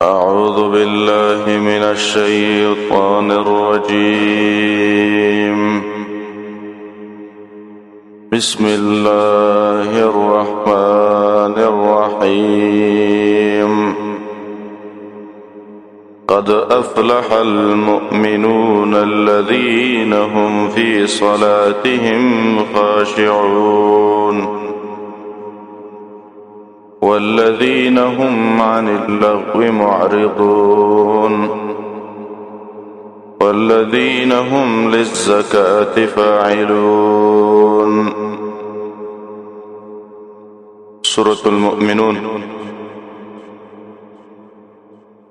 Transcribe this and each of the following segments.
أعوذ بالله من الشيطان الرجيم. بسم الله الرحمن الرحيم. قد أفلح المؤمنون الذين هم في صلاتهم خاشعون والذين هم عن اللغو معرضون والذين هم للزكاة فاعلون. سورة المؤمنون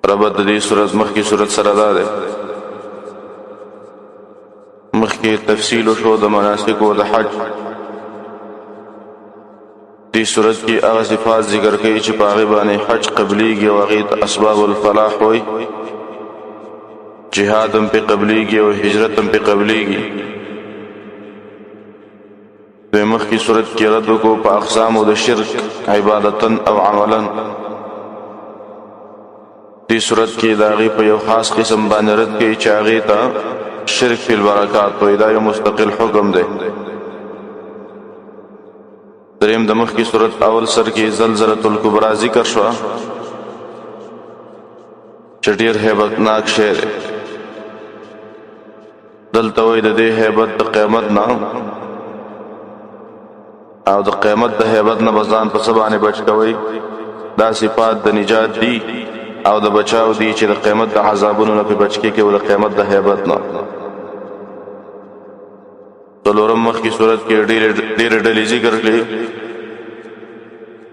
ربط دی سورت مخی سورت سردار مخی تفصیل و شو د مناسک و د حج. دی صورت کی اغا صفات ذکر کئی چی پاغی بانی حج قبلیگی و غیت اسباب الفلاح ہوئی، جہادم پی قبلیگی و ہجرتم پی قبلیگی. دی مخ کی صورت کی رد کو پا اقسام و د شرک عبادتا او عملا. دی صورت کی داغی پا یو خاص قسم بانی رد کئی چاگی تا شرک فی البرکات و ادائی مستقل حکم دے. دریم د مخ کی صورت اول سر کی زلزلۃ الکبری ذکر شو چټیر هیبت ناک شعر دلته وای د دې هیبت د قیامت نه او د قیامت د هیبت نه بزان په سبانه بچ کوي. دا صفات د نجات دی او د بچاو دی چې د قیامت د عذابونو نه په بچ کې او د قیامت د هیبت نه. څلورم مخ کی صورت کې ډېر ډلې ذکر کړي،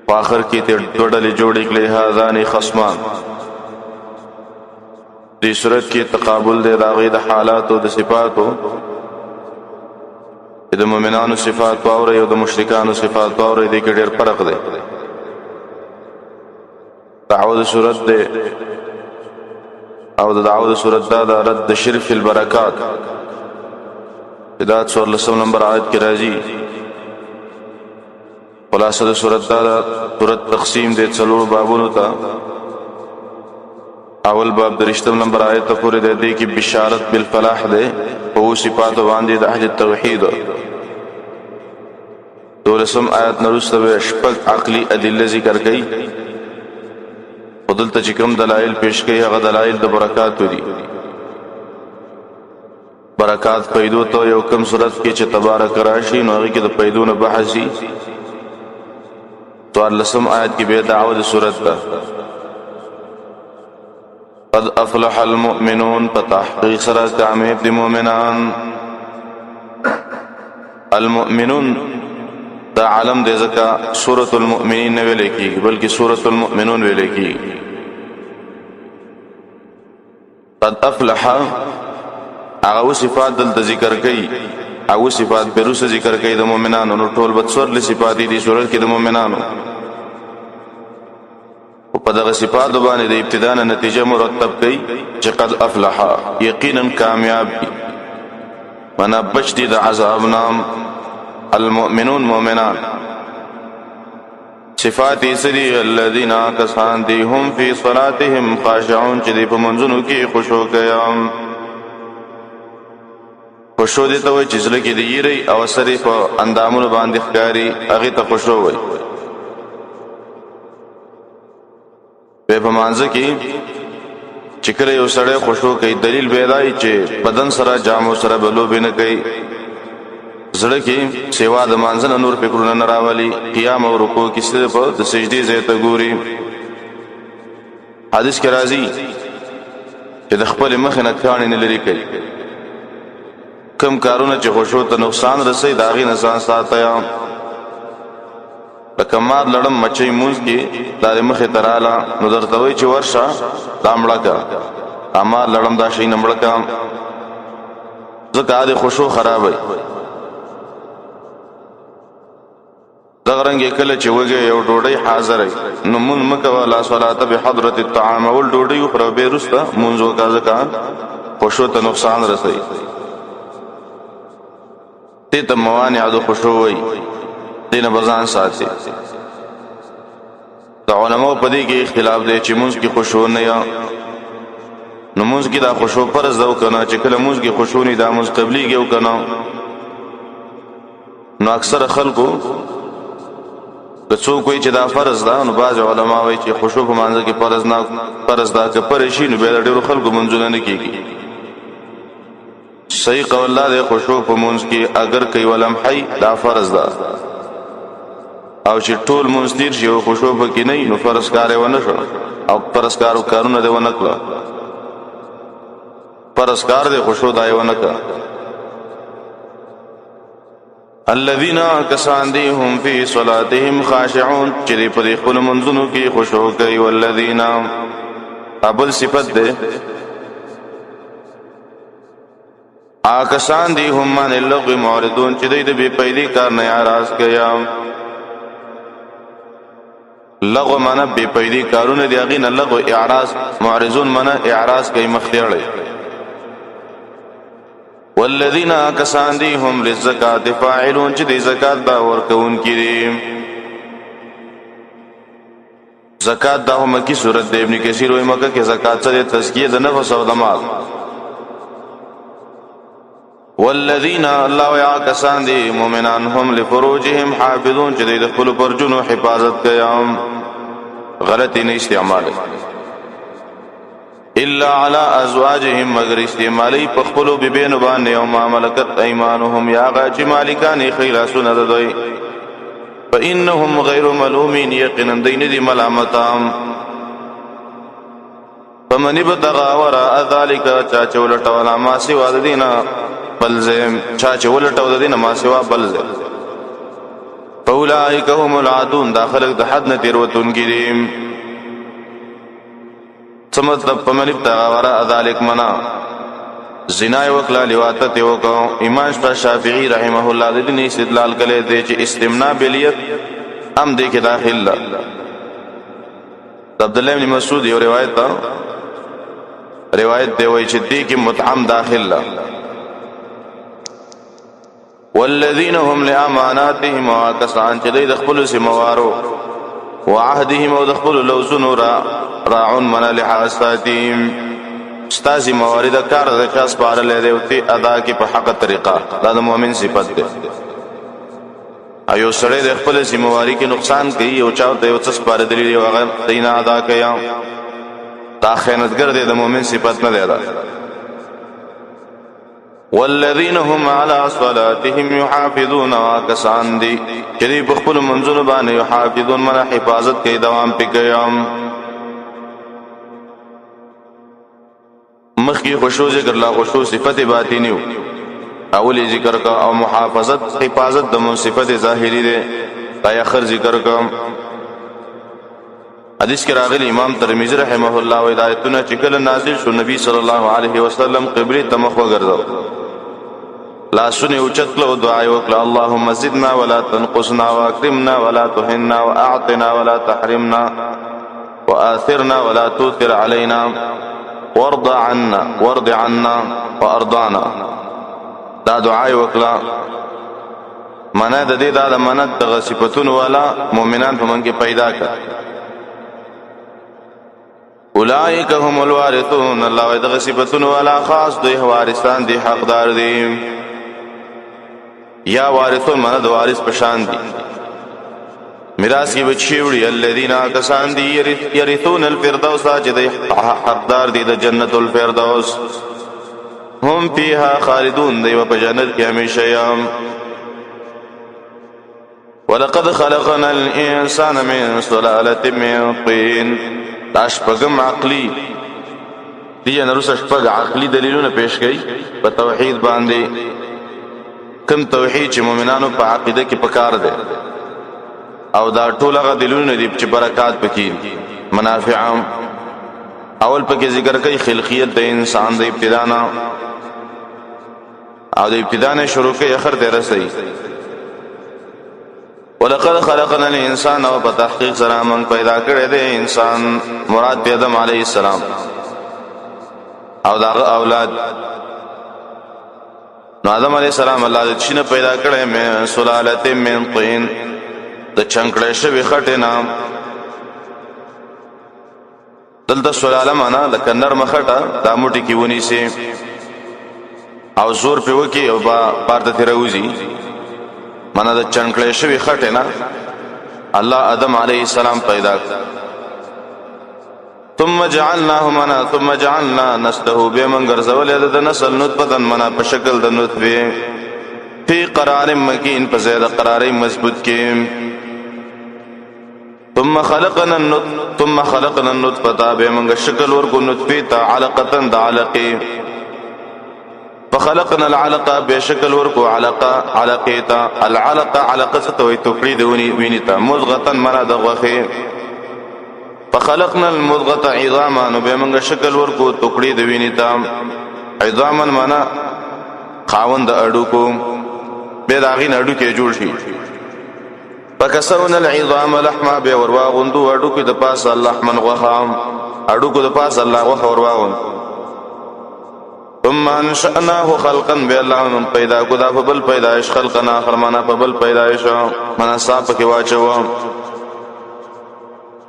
په آخر کې ته دوه ډلې جوړې کړي، هذان خصمان. دې صورت کې تقابل دی د هغې د حالاتو د صفاتو، د مؤمنانو صفات واورئ او د مشرکانو صفات واورئ. دې کې ډېر فرق دی. دعوه صورت دی او د دعوه صورت دا د رد شرک فی البرکات. دا 14 نمبر آیت کی راضی. خلاصه د صورت دا صورت تقسیم دے څلور بابونو ته. اول باب د 30 نمبر آیت ته پورې دی کی بشارت بالفلاح دے په صفات باندې د اهل التوحید. 12 آیت نرسته شپږ عقلی ادله ذکر کړي. ودلته چې کوم دلایل پیش کړي هغه دلایل د برکات دي. برکات پیدو تو یو کم صورت کې چې تبارک راشي نو هغه کې د پیدو نه بحث دي. تو 13 آیت کې به دعوه د صورت ده. قد افلح المؤمنون، تحقیق سره کامیاب دي مؤمنان. المؤمنون دا عالم دې ځکه سورۃ المؤمنین نه ویل کېږي بلکې سورۃ المؤمنون ویل کېږي. قد افلح هغه صفات دلته ذکر کړي، هغه صفات بیروسه ذکر کړي د مؤمنانو. نو ټول بڅور له صفات دي صورت کې د مؤمنانو. او په دغه صفات باندې د ابتدا نه نتیجه مرتب کړي چې قد افلح، یقینا کامیاب دي، معنا بچ دي د عذاب نام. المؤمنون مؤمنان. صفات سری الذين کسان دي هم فی صلاتهم خاشعون چې په منځونو کې خشوع کوي. خشوع دې ته وایي چې زړه کې د یری او سره په اندامونو باندې ښکاري، هغې ته خشوع وایي. په مانځه کې چې کله یو سړی خشوع کوي دلیل به دی چې بدن سره جامو سره به لوبې نه کوي، زړه کې سیوا د مانځه نه نور فکرونه نه راولي، قیام او رکوع کې صرف د سجدې ځای ته ګوري. حدیث کې راځي چې د خپل مخ نه کاڼي نه لري کوي. کم کارونه چې خشوع ته نقصان رسي د هغې نه ځان ساتئ. لکه مار لړم مچۍ مونځ کې دا د مخې ته راله نو درته وایي چې ورشه دا مړه کړه، مار لړم دا شی نه مړه کړه، ځکه د خشوع خرابوي. دغه رنګې کله چې وږی یو ډوډۍ حاضره نو مونځ مه کوه. لا صلات بحضرة الطعام، اول ډوډۍ وخوره بیا وروسته مونځ وکړه، ځکه خشوع ته نقصان رسوي. دې ته موانع د خشوع وایي، دې نه به ځان ساتي. د علماء په دې کې اختلاف دی چې مونږ کې خشوع نه یا نو مونږ کې دا خشوع فرض ده او کنه چې کله مونږ کې خشوع نه دا مونږ قبليږي او کنه نو اکثر خلکو که څوک وایي چې دا فرض ده نو بعض علما وایي چې خشوع په مانځ کې فرض ده که پرې شي نو بیا ډېرو خلکو منځونه نه کېږي صحیح قول دا دی خشوع په مونځ کې اگر کوي ولمحي دا فرض ده او چې ټول مونځ تیر شي او خشوع پکې نه نو فرض کار یې ونه شو او فرض کارونه دې ونه کړه فرض کار دې خشوع دا یې ونه کړه الذين كسان دي هم في صلاتهم خاشعون چې په خپل منځونو کې خشوع کوي والذین ابل صفت ده آکسان دي هم من اللغو معرضون چې دوی د بے پیدي کار نه اعراض کوي لغو معنا بے پیدي کارونه دي هغه نه لغو اعراض معرضون معنا اعراض کوي مخدیړي والذین کسان دی هم للزکات فاعلون چې د زکات دا ورکون کړي زکات دا هم کی صورت د ابن کثیر وایي مکه کې زکات سره تزکیه د نفس او د مال والذین الله یا کسان دی مؤمنان هم لفروجهم حافظون چې د خپل پرجونو حفاظت کوي غلطی نه استعمال الا على ازواجهم مگر استعمالی پخپلو ببینو باندې او ما ملکت ایمانهم یا غاچ مالکان خیراسون دوی فانهم غیر ملومین یقینا دین دی ملامتام فمن ابتغى وراء ذلك چا چولټولا ما سوا د دینه بلزم چا چولټو د دینه ما سوا بلزم فاولئک هم العادون داخل د حد نه تیروتون کړي سمطلب پمن ابتغى وراء ذلك منا زنا وکلا لواتت وکو امام شافعی رحمه الله د دې استدلال کړي دی چې استمناء بلیت هم دې کې داخل عبد الله بن مسعود یو روایت دی وایي چې دې کې متعم داخل والذین هم لاماناتهم وکسان چې د خپل سیموارو وعهدهم او د خپل لوزونو راعون من لحاستاتهم استازي موارد کار د چاس پاره لري او تی ادا کی په حق طریقه دا د مؤمن صفت ده ایو سره د خپل ذمہواری کې نقصان کوي او چاته یو څه پاره دلی او هغه دینا ادا کوي دا خیانتګر دی د مؤمن صفت نه ده والذین هم علی صلاتهم یحافظون وکسان دی چې په خپل منځونو باندې یحافظون من حفاظت کوي دوام پکې مخی خشوع ذکر لا خشوع صفت باطنی اولی ذکر کا او محافظت حفاظت د صفت ظاهری ده دا اخر ذکر کا حدیث کې راغلی امام ترمذی رحمه الله و ہدایتونه چې کله نازل شو نبی صلی الله علیه وسلم قبله تمخ وګرځاو لا سنه اوچت له دعا وکړه اللهم زدنا ولا تنقصنا واكرمنا ولا تهنا واعطنا ولا تحرمنا واثرنا ولا تؤثر علينا وارض عنا وارضانا دا دعا وکړه معنا د دې دا منت د صفاتونو والا مؤمنان په من کې پیدا کړ اولئک هم الوارثون الله د صفاتونو والا خاص دوی وارثان دي حقدار دي یا وارثون معنا د وارث پشان دي میراث کی بچی وړي الذين کسان دي يرثون الفردوس چې حقدار دي د جنت الفردوس هم فيها خالدون دی په جنت کې همیشه یم ولقد خلقنا الانسان من سلاله من طين تاشپغم عقلی دی نرس شپغ عقلی دلیلونه پیش کړي په توحید باندې کوم توحید چې مؤمنانو په عقیده کې پکار دي او دا ټول هغه دلیلونه دي چې برکات پکې منافع اول پکې ذکر کوي خلقیت د انسان د ابتدا نه او د ابتدا نه شروع کوي اخر ته رسي ولقد خلقنا الانسان او په تحقیق سره موږ پیدا کړی دی انسان مراد آدم علیه السلام او دا اولاد نو آدم علیه السلام الله د چینه پیدا کړی مې سلاله من طین د چنکړې شوی خټه نام دلته سلاله معنا لکه نرمه خټه دا موټي کې ونیسي او زور په وکی او بارته تیروزی معنا د چنکړې شوی خټه نه الله آدم علیه السلام پیدا ثم جعلناه منا ثم جعلنا نسله بمنغر زول د نسل نطفه منا په شکل د نطفه فی قرار مکین په زید قرار مضبوط کې ثم خلقنا النطفه بمنغ شکل ورکو نطفه ته علقه د علقه فخلقنا العلقه بشکل ورکو علقه ته العلقه علقه ستوي توکړي د ویني ته مضغه منا د غوخه فخلقنا المضغه عظاما نو بمنګ شکل ورکو ټوکړي د ویني ته عظاما معنا خاوند اډو کو به داغین اډو کې جوړ شي فكسونا العظام لحما به ورواغندو اډو کې د پاس الله من غخام اډو کو د پاس الله غخ ورواغند ثم انشأناه خلقا به الله من پیدا کو دا فبل پیدائش خلقنا فرمانا فبل پیدائش منا صاحب کې واچو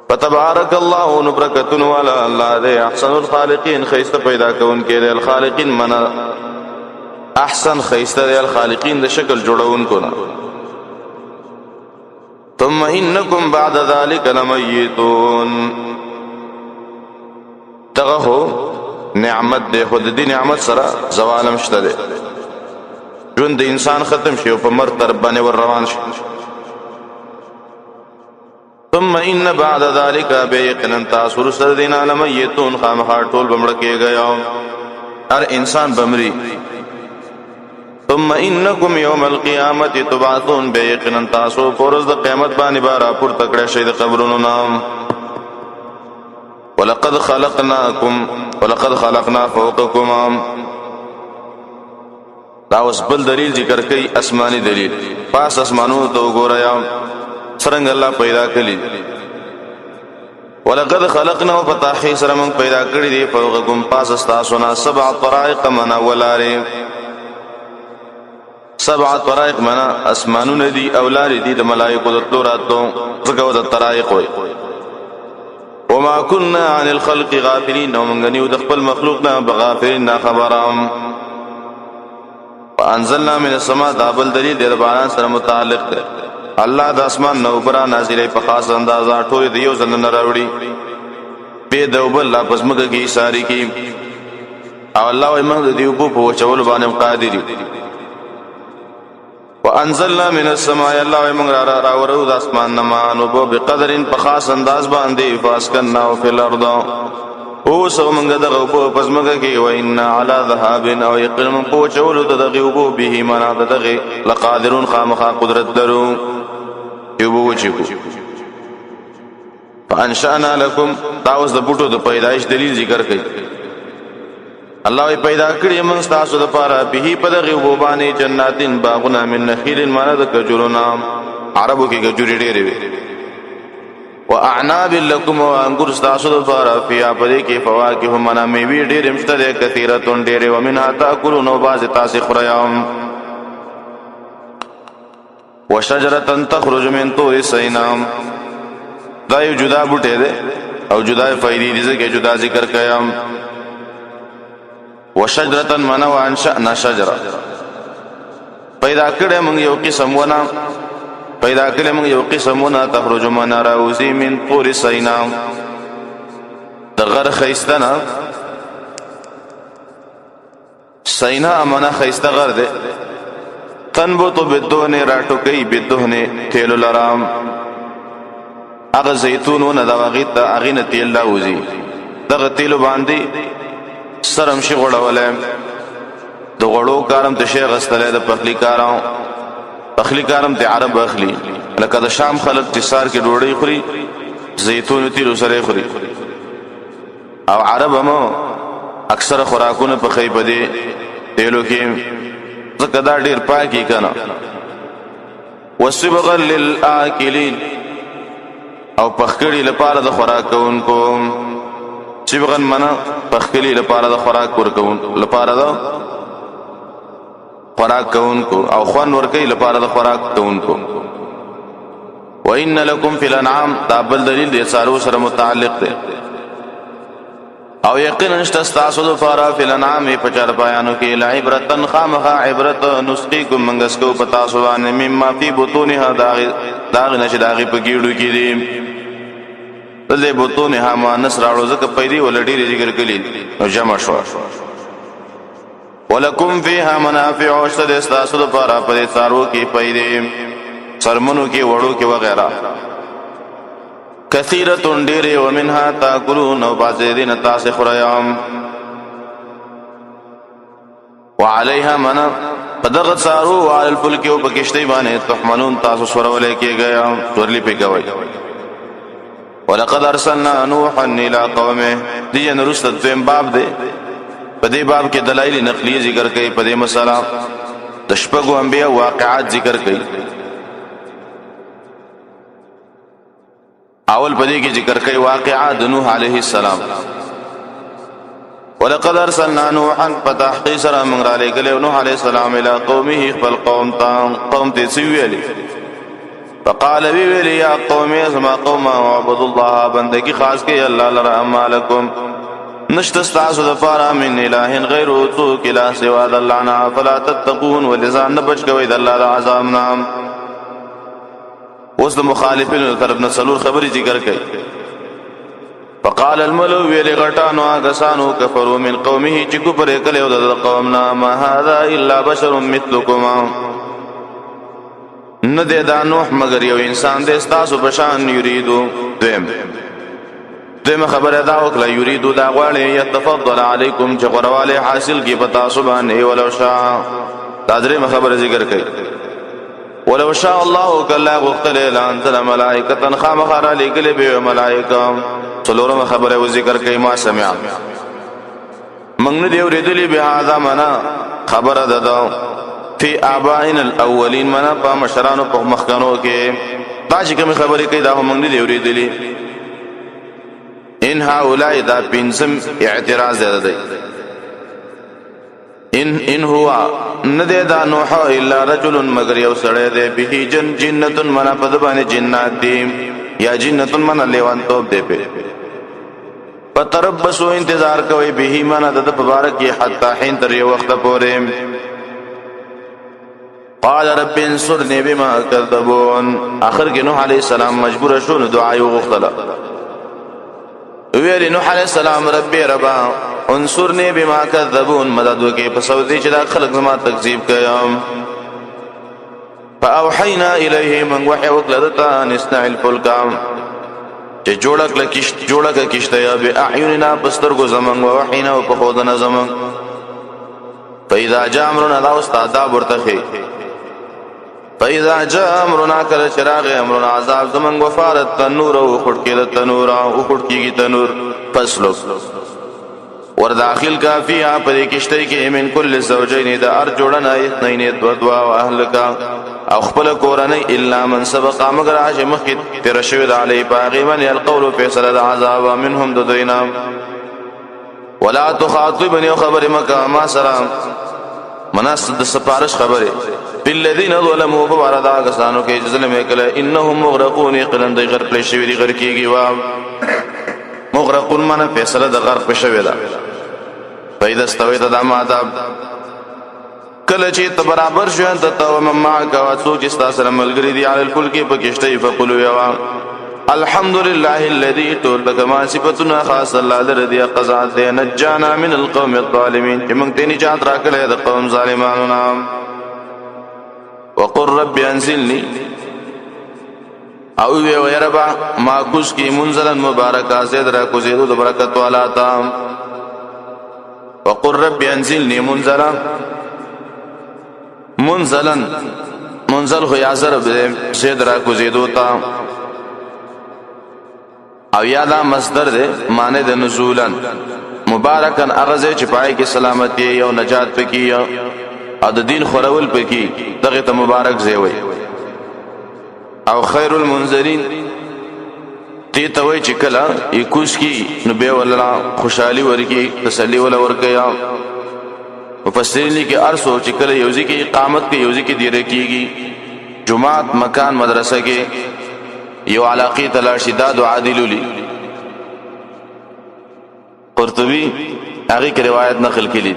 فتبارك الله نبركتن ولا الله دے احسن الخالقین خیست پیدا کون کې دے الخالقین منا احسن خیست دے الخالقین د شکل جوړون کو نا ثم انکم بعد ذلك لمیتون دغه نعمت دے خود دی نعمت سره زوالم شته دے جون د انسان ختم شي او په مر تر باندې ور روان شي ثم ان بعد ذلك بيقنا تاثر سردين لمیتون خامخا ټول بمړ کې گیا هر انسان بمري ثم انکم یوم القیامه تبعثون بيقنا تاسو پرز د قیامت باندې بارا پر تکړه شي د قبرونو نام ولقد خلقنا فوقكم دا اوس بل دلیل ذکر کوي آسمانی دلیل پاس اسمانونو ته وګورئ څنګه الله پیدا کړی ولقد خلقنا فتاحي سره من پیدا کړی دی فوقكم پاس استاسنا سبع طرائق من اولاره سبع طرائق من اسمانونه دي اولاره دي د ملائکه د تلوراتو څنګه د طرائق وي وما كنا عن الخلق غافلين ومنغنيو د خپل مخلوقنا بغافلين خبرام وانزلنا من السماء دابل دلیل د باران سره متعلق ده الله د اسمان نو برا نازلې په خاص انداز ټول دیو زنه نه راوړي په دوبل لا پسمګه کی ساری کی او الله وي موږ دیو په وچول باندې قادر وانزلنا من السماء الله وي موږ راورو د اسمان نما نو بقدر په خاص انداز باندې فاسكننا في الارض او سو موږ دغه په پسمګه کی وان على ذهاب او يقلم په وچول دغه به معنا دغه لقادرون خامخا قدرت درو یوبو چیکو فانشأنا لكم تاوس د بوټو د پیدایش دلیل ذکر کړي الله پیدا کړی موږ تاسو د پاره به په دغه وبانه جناتین باغنا من نخیل معنی د کجورنا عربو کې کجوري ډېرې وي واعناب لكم وانګور تاسو د پاره فیا پدې کې فواکه منا میوي ډېرې مشته کثیره تون ډېرې ومنها تاکلون وباز تاسو خریام وشجرة تخرج من طور سیناء دا یو جدا بوټی دی او جدا فائدې دي ځکه جدا ذکر کيام وشجرة من وانشأنا شجرة پیدا کړه موږ یو قسم ونه پیدا کړه موږ یو قسم ونه تخرج من راوزی من طور سیناء دغه خیستنا سیناء منا خیسته غر دی تنبوتو بدون راټوکی بدون تیلو لرام اغه زیتونونه دا وغیت اغینه تیل لاوزی دغه تیلو باندې سرم شي غړولم د غړو کارم ته شیخ استله د پخلی کارم ته عرب اخلي لکه د شام خلک تسار کې ډوړی خوري زیتون تیلو سره خوري او عرب هم اکثر خوراکونه په خی پدې تیلو کې زکه دا ډیر پاکي کنه وسبغ للآکلین او پخکړی لپاره د خوراکونکو سبغن منا پخکړی لپاره د خوراک ورکون لپاره د خوراک کوونکو او خوان ورکی لپاره د خوراک کوونکو وان لکم فی الانعام دا بل دلیل د سارو سره متعلق دی او یقینا استاسو لپاره فی الانعام په چرپایانو کې لعبرتن خامخا عبرت نسقیکم منګسکو پتا سوانه مما فی بطونها داغ نشه داغي په گیړو کې دي دلته بطونها ما نسراړو زکه پیدي ولډی ذکر کړي او جمع شو ولکم فیها منافع وشد استاسو لپاره په ثارو کې پیدي سرمنو کې وړو کې وغیرہ کثیرۃ ډیر ومنها تاکلون او بعض دین تاسو خریام وعليها منا پدغه سارو وعلى الفلك او بکشتي باندې تحملون تاسو سورولې کېږي ورلی پیګوي ولقد ارسلنا نوحا الى قومه دي نرست دیم باب دی په دې باب کې دلایل نقلی ذکر کوي په دې مسله د شپږو انبیا واقعات ذکر کوي اول پدې کې ذکر کوي واقعات نوح عليه السلام ولقد ارسلنا نوحا فتحقيق سره من را لګل نوح عليه السلام الى قومه خپل قوم ته سویلی فقال ویلی یا قوم اسما قوم عبد الله بندگی خاص کې الله لرا مالکم نشت استعصد فارا من اله غیر ذوق اله سوا الله فلا تتقون ولزان بچ کوي د الله عذاب نام اوس د مخالفینو طرف نه سلور خبري ذکر کوي فقال الملو ویل غټانو غسانو کفروا من قومه چې کو پر کله د قومنا ما هذا الا بشر مثلكم نه د نوح مگر یو انسان د استاسو بشان یریدو دیم خبره دا وکړه یریدو دا غواړي يتفضل علیکم چې غرواله حاصل کی پتا سبحانه ولو شاء دا درې خبره ذکر کوي ولو شاء الله کلا غختل لانزل ملائکه خامخر لګل به ملائکه څلورم خبره و ذکر کوي ما سمع من دی ورېدلی به هاذا منا خبره ده فی آبائنا الاولین منا په مشرانو په مخکنو کې دا چې کوم خبره کوي دا هم دی ورېدلی ان هؤلاء دا پنځم اعتراض ده ان هو ندی دا نوح الا رجل مگر یو سړی دی به جنۃ منا په باندې جنات دی یا جنۃ منا لیوان توپ دی په فتربصوا انتظار کوي به منا د مبارک حتا حين تر یو وخت پورې قال رب انصرني بما كذبون اخر کې نوح عليه السلام مجبور شو نو دعا یې وغوښتله ویل نوح علیہ السلام ربی ربا انصرنی بما کذبون مدد وکي په سودی چې دا خلق زما تکذیب کوي فاوحینا الیه من وحی وکړه نسنع الفلک چې جوړه کشته یا باعیننا بسترګو زمون وحینا په خودنا زمون فاذا جاء امرنا دا استاد ورته فاذا جاء امرنا کل چراغ امرنا عذاب زمن وفارت تنور او خړکې تنور او خړکېږي تنور فسلو ور داخل کافی اپ دې کشته کې من کل زوجین دا ار جوړنا اثنین دوا او اهلک او خپل کورنۍ الا من سبق مگر عاش مخ تر شوید علی باغی من القول فیصل العذاب منهم ددینا ولا تخاطبني خبر مکه ما سلام مناس د سپارش خبره بالذین ظلموا فبردا غسانو کې ظلم وکړه انهم مغرقون قلند غرق شوی دی غرق کیږي وا مغرقون معنا فیصله د غرق شوی دا پیدا استویت د عذاب کله چې ته برابر شو انت تو مما کا سوچ استا سره ملګری دی علی الفلک په کشته فقلوا یا الحمدلله الذي تولك ما صفاتنا خاص الله الذي قضى نجانا من القوم الظالمين چې موږ ته نجات راکړې د قوم ظالمانو نام وقل رب انزلني او وی ربا ما کوس کی منزلا مبارکا زید را کو زیدو د برکت والا تا وقل رب انزلني منزل هو یا ضرب زید را کو زیدو تا او یادا مصدر دے معنی د نزولن مبارکن اغزه چې پای کې سلامتی او نجات پکې او د دین خورول پکې دغه ته مبارک زیوي او خیر المنذرین تی ته وای چې کلا یکوس کی نو به ولا خوشحالي ورکی تسلی ولا ورکیا مفسرین لیکي ارسو چې کله یوزي کې اقامت کې یوزي کې دیره کیږي جمعات مکان مدرسه کې یو علاقه تلاشی دا دعا دی لولي قرطبي هغه کې روایت نقل کړي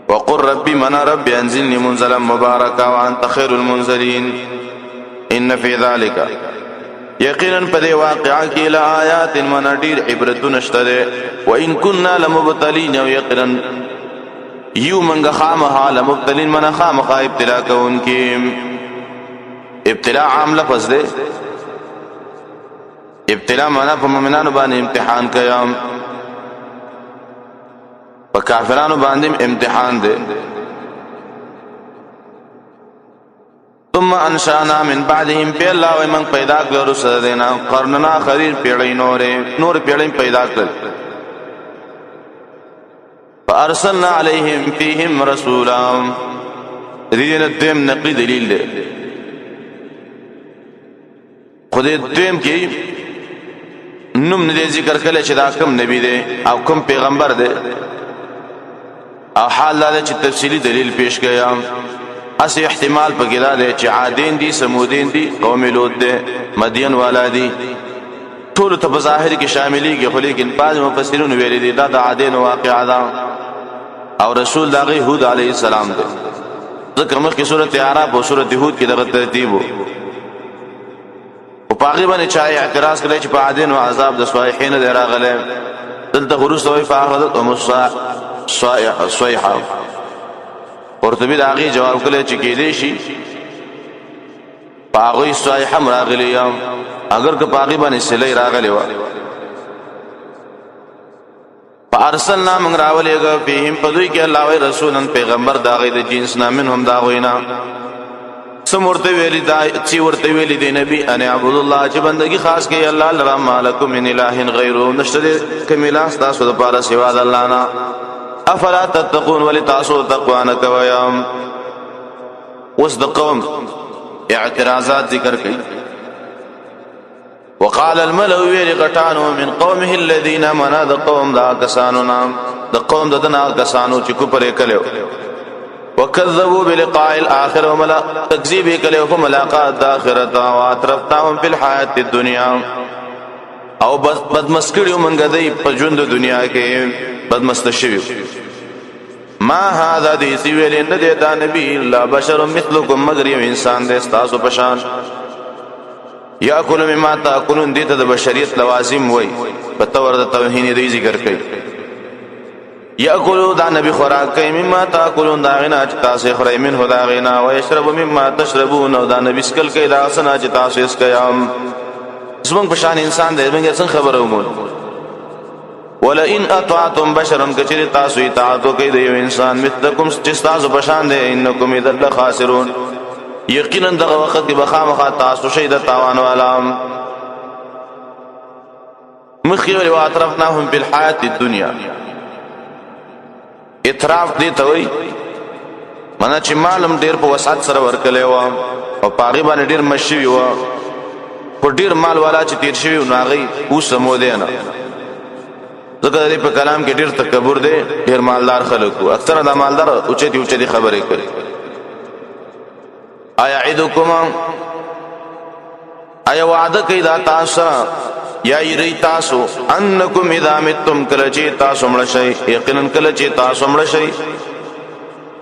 وقل ربي منا ربي انزلني منزلا مباركا وانت خير المنزلين ان في ذلك یقینا په واقعا کې لآيات من ډیر عبرتونه شته وان كنا لمبتلين یقینا یو منګه خامخا لمبتلين من خامخا ابتلا کوونکې ابتلا عام لفظ ده ابتلا معنا په مؤمنانو باندې امتحان کوي په کافرانو باندې امتحان ده ثم انشانا من بعدهم في الله ومن پیدا کړو رسول دینا قرننا خریر پیړی نور پیړی پیدا کړ فارسلنا عليهم فيهم رسولا دین دیم نقلی دلیل ده خدای دیم کې نوم نه ذکر کړل چې دا کوم نبی دی او کوم پیغمبر دی او حال دا چې تفصیلی دلیل پیش کړم اسی احتمال پکې دا دی چې عادین دي سمودین دي قوم لوط دي مدین والا دي ټول ته بظاهر کې شاملېږي خو لیکن بعض مفسرون ویلي دي دا د عادین واقعا ده او رسول دغه هود علیه السلام دی ذکر مخکې سورۃ اعراف او سورۃ هود کې دغه ترتیب او پاغي باندې چا اعتراض کړی چې په عادین او عذاب د صالحین دی راغله دلته غروس وی فاخذت ام الصيحه قرطبي داغي جواب کړی چې کې دي شي پاغي صالحه راغلی اگر که پاغي باندې سلی راغلی و فارسلنا من راولېګه فيهم پدوی کې الله او رسولن پیغمبر داغي د جنس نامن دا غوینا سمورته ویلی دا چې ورته ویلی دی نبی ان عبد الله چې بندگی خاص کې الله لرا مالکم من اله غیره نشته کمیلا تاسو د پاره سوا د الله نه افلا تتقون ولتاسو تقوا نه کوي اوس د قوم اعتراضات ذکر کړي وقال الملأ غټانو من قومه الذين من ذ قوم ذا كساننا د قوم دنا کسانو چې کو پرې کړو وكذبوا بلقاء الاخره وملا تكذيب کړو په ملاقات د اخرت او اطرفتهم في الحياه الدنيا او بدمسکړو مونږ د په ژوند د دنیا کې بدمست شوی ما هذا دي سویل ان د نبی الا بشر مثلكم مگر یو انسان د تاسو پشان یاکل مما تاکلون دي ته د بشریت لوازم وای په تور د توهین دی ذکر کوي یاکلوا دا نبی خوراک کوي مما تاکلون دا غنا چې تاسو خورئ من هدا غنا او یشرب مما تشربون دا نبی سکل کوي دا سنا چې تاسو اس کوي زمون پشان انسان دی موږ څنګه خبره ومو ولئن اطعتم بشرا کچری تاسو اطاعت کوي د یو انسان مثلکم چې تاسو پشان دی انکم اذا خاسرون یقینا دغه وخت کې بخامخه تاسو شهید تاوان والا مخير واطرفناهم بالحياه الدنيا اطراف دي ته وي منا چې مالم ډیر په وسعت سره ورکلې و او پاغي باندې ډیر مشوي و په ډیر مال والا چې تیر شوی نو هغه اوس سمو دی نه ځکه په کلام کې ډیر تکبر دی ډیر مالدار خلک اکثر د مالدار اوچتي خبرې کوي آیا عیدکم آیا وعده کوي دا تاسو یا یری تاسو انکم اذا متم کلچی تاسو مړ شئ یقینا کلچی تاسو مړ شئ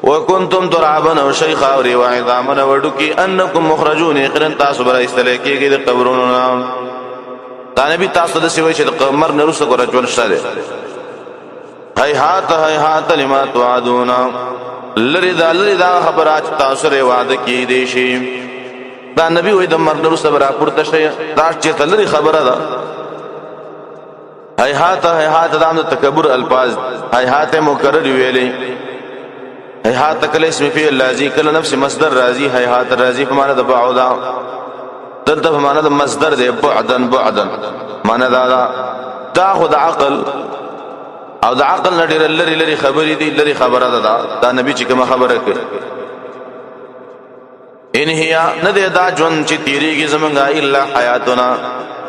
وکنتم ترابا او شیخا او عظاما وډو کی انکم مخرجون یقینا تاسو برا استل کېږي د قبرونو نام دا نبی تاسو د سوي چې د قمر نرسه کو رجل شته هیهات لما توعدون لری دا خبرات تاسو ری وعده کی دی شي دا نبی وې د مرګ وروسته برا پورته شي دا چې لری خبره ده هیهات د تکبر الفاظ هیهات مکرر ویلې هیهات کله اسم فعل لازم کله نفس مصدر راضی هیهات راضی په معنا د بعدا دلته په معنا د مصدر دی بعدا معنا دا خود عقل او د عقل نډیر لری خبرې دي لری خبره ده دا نبی چې کوم خبره کوي ان هي ندی دا جون چې تیریږي زمونږه الا حیاتنا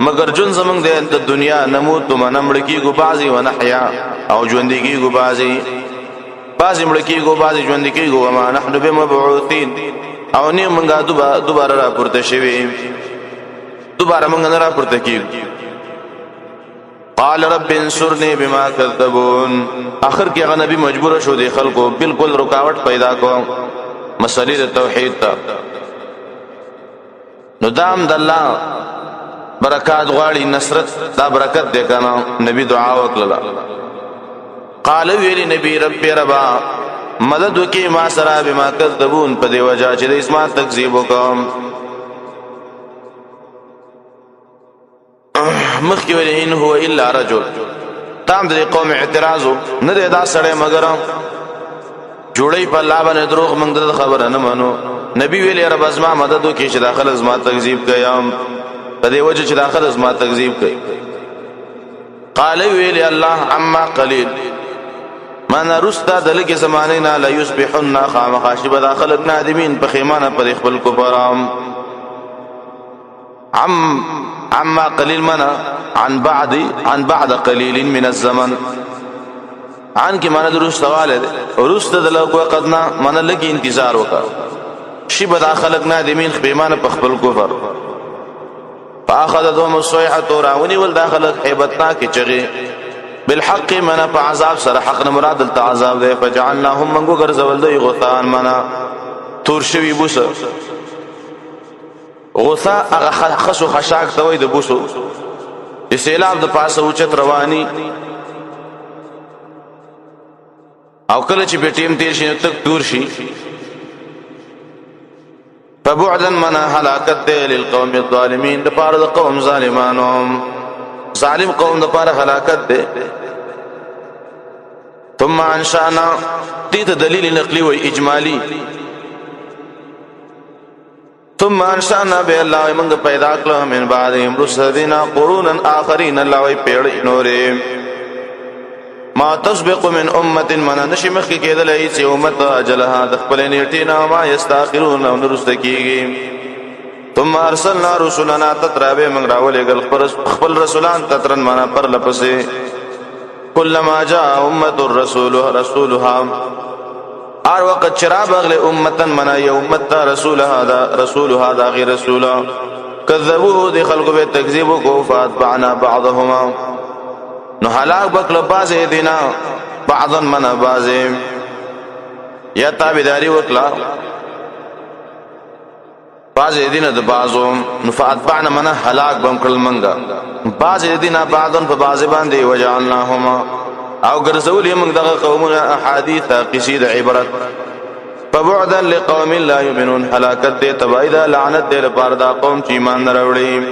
مگر جون زمونږ د دنیا نموت منمړ کیږي بازي ونحیا او ژوند کیږي بازي مړ کیږي بازي ژوند کیږي وما نحن بمبعوثين او نه مونږه دوباره را پورته شوي دوباره مونږ نه را پورته کیږي قال رب انصرني بما كذبون. اخر کې هغه نبی مجبور شو دي خلکو بالکل رکاوټ پیدا کو مسلې د توحید ته. نو دام د الله برکات غواړي نصرت دا برکت دې کنه. نبی دعا وکړه. قال ویلی نبی رب ربا مدد وکي ما سره بما كذبون په دې وجہ چې د اسما تکذیب وکم. مخکې ویلی ان هو الا رجل تام د قوم اعتراضو نه دی دا سړی مگر جوړی په الله باندې دروغ موږ د خبره نه منو. نبی ویلی رب ازما مدد وکي چې داخل ازما تکذیب کيم په دې وجہ چې داخل ازما تکذیب کوي. قال ویلی الله عما قليل مانا رستا دلګي زمانه نه لا يصبحن خامخاشب داخل نادمین په خیمانه پر خپل کفرام. عما قليل منا عن بعد قليل من الزمن. عن کی مانا درست سوال ہے رست دلګو قدنا مانا لګي انتظار وکا شی بداخل نادمین خیمانه په خپل کفر. فاخذتهم الصيحه راوني ول داخل هيبتنا کی چغي بالحق منا فعذاب سره حق نه مراد الت عذاب ده. فجعلناهم منغو غرزول دی غثان منا تور شوی بوس غثا هغه خسو خشاک توي د بوسو د سیلاب د پاسه اوچت رواني او کله چې بیٹیم تیر شي تک دور شي. فبعدا منا هلاکت للقوم الظالمين د پاره د قوم ظالمانو. ظالم قوم د پاره هلاکت ده. ثم انشانا دې ته دلیل نقلی وای اجمالی. ثم انشانا به الله موږ پیدا کړو من بعد رسلنا قرونا اخرين الله وای پیړ نورې ما تسبق من امه من نشمخ کېدل ای چې امت اجلها د خپل نیټه نه ما یستاخرون او نرستکیږي. ثم ارسلنا رسلنا تترابه من راولېګل خپل رسولان تترن معنا پر لپسې. كلما جاء امه رسولها ار وقت چراب اغله امتن منا یومت رسولها دا غیر رسولا کذبوه دی خلقو به تکذیب کو فاتبعنا بعضهما نو هلاك بکل باز دینا بعضا منا باز یا تابعداری وکلا باز دینا د بازو نو فاتبعنا منا هلاك بکل منګه باز دینا بعضن په باز باندې وجعلناهما او ګرځول موږ دغه قومونه احاديث قصيده عبرت. فبعدا لقوم لا يؤمنون هلاکت دې تبعیدا لعنت دې لپاره دا قوم چې ایمان نه راوړي.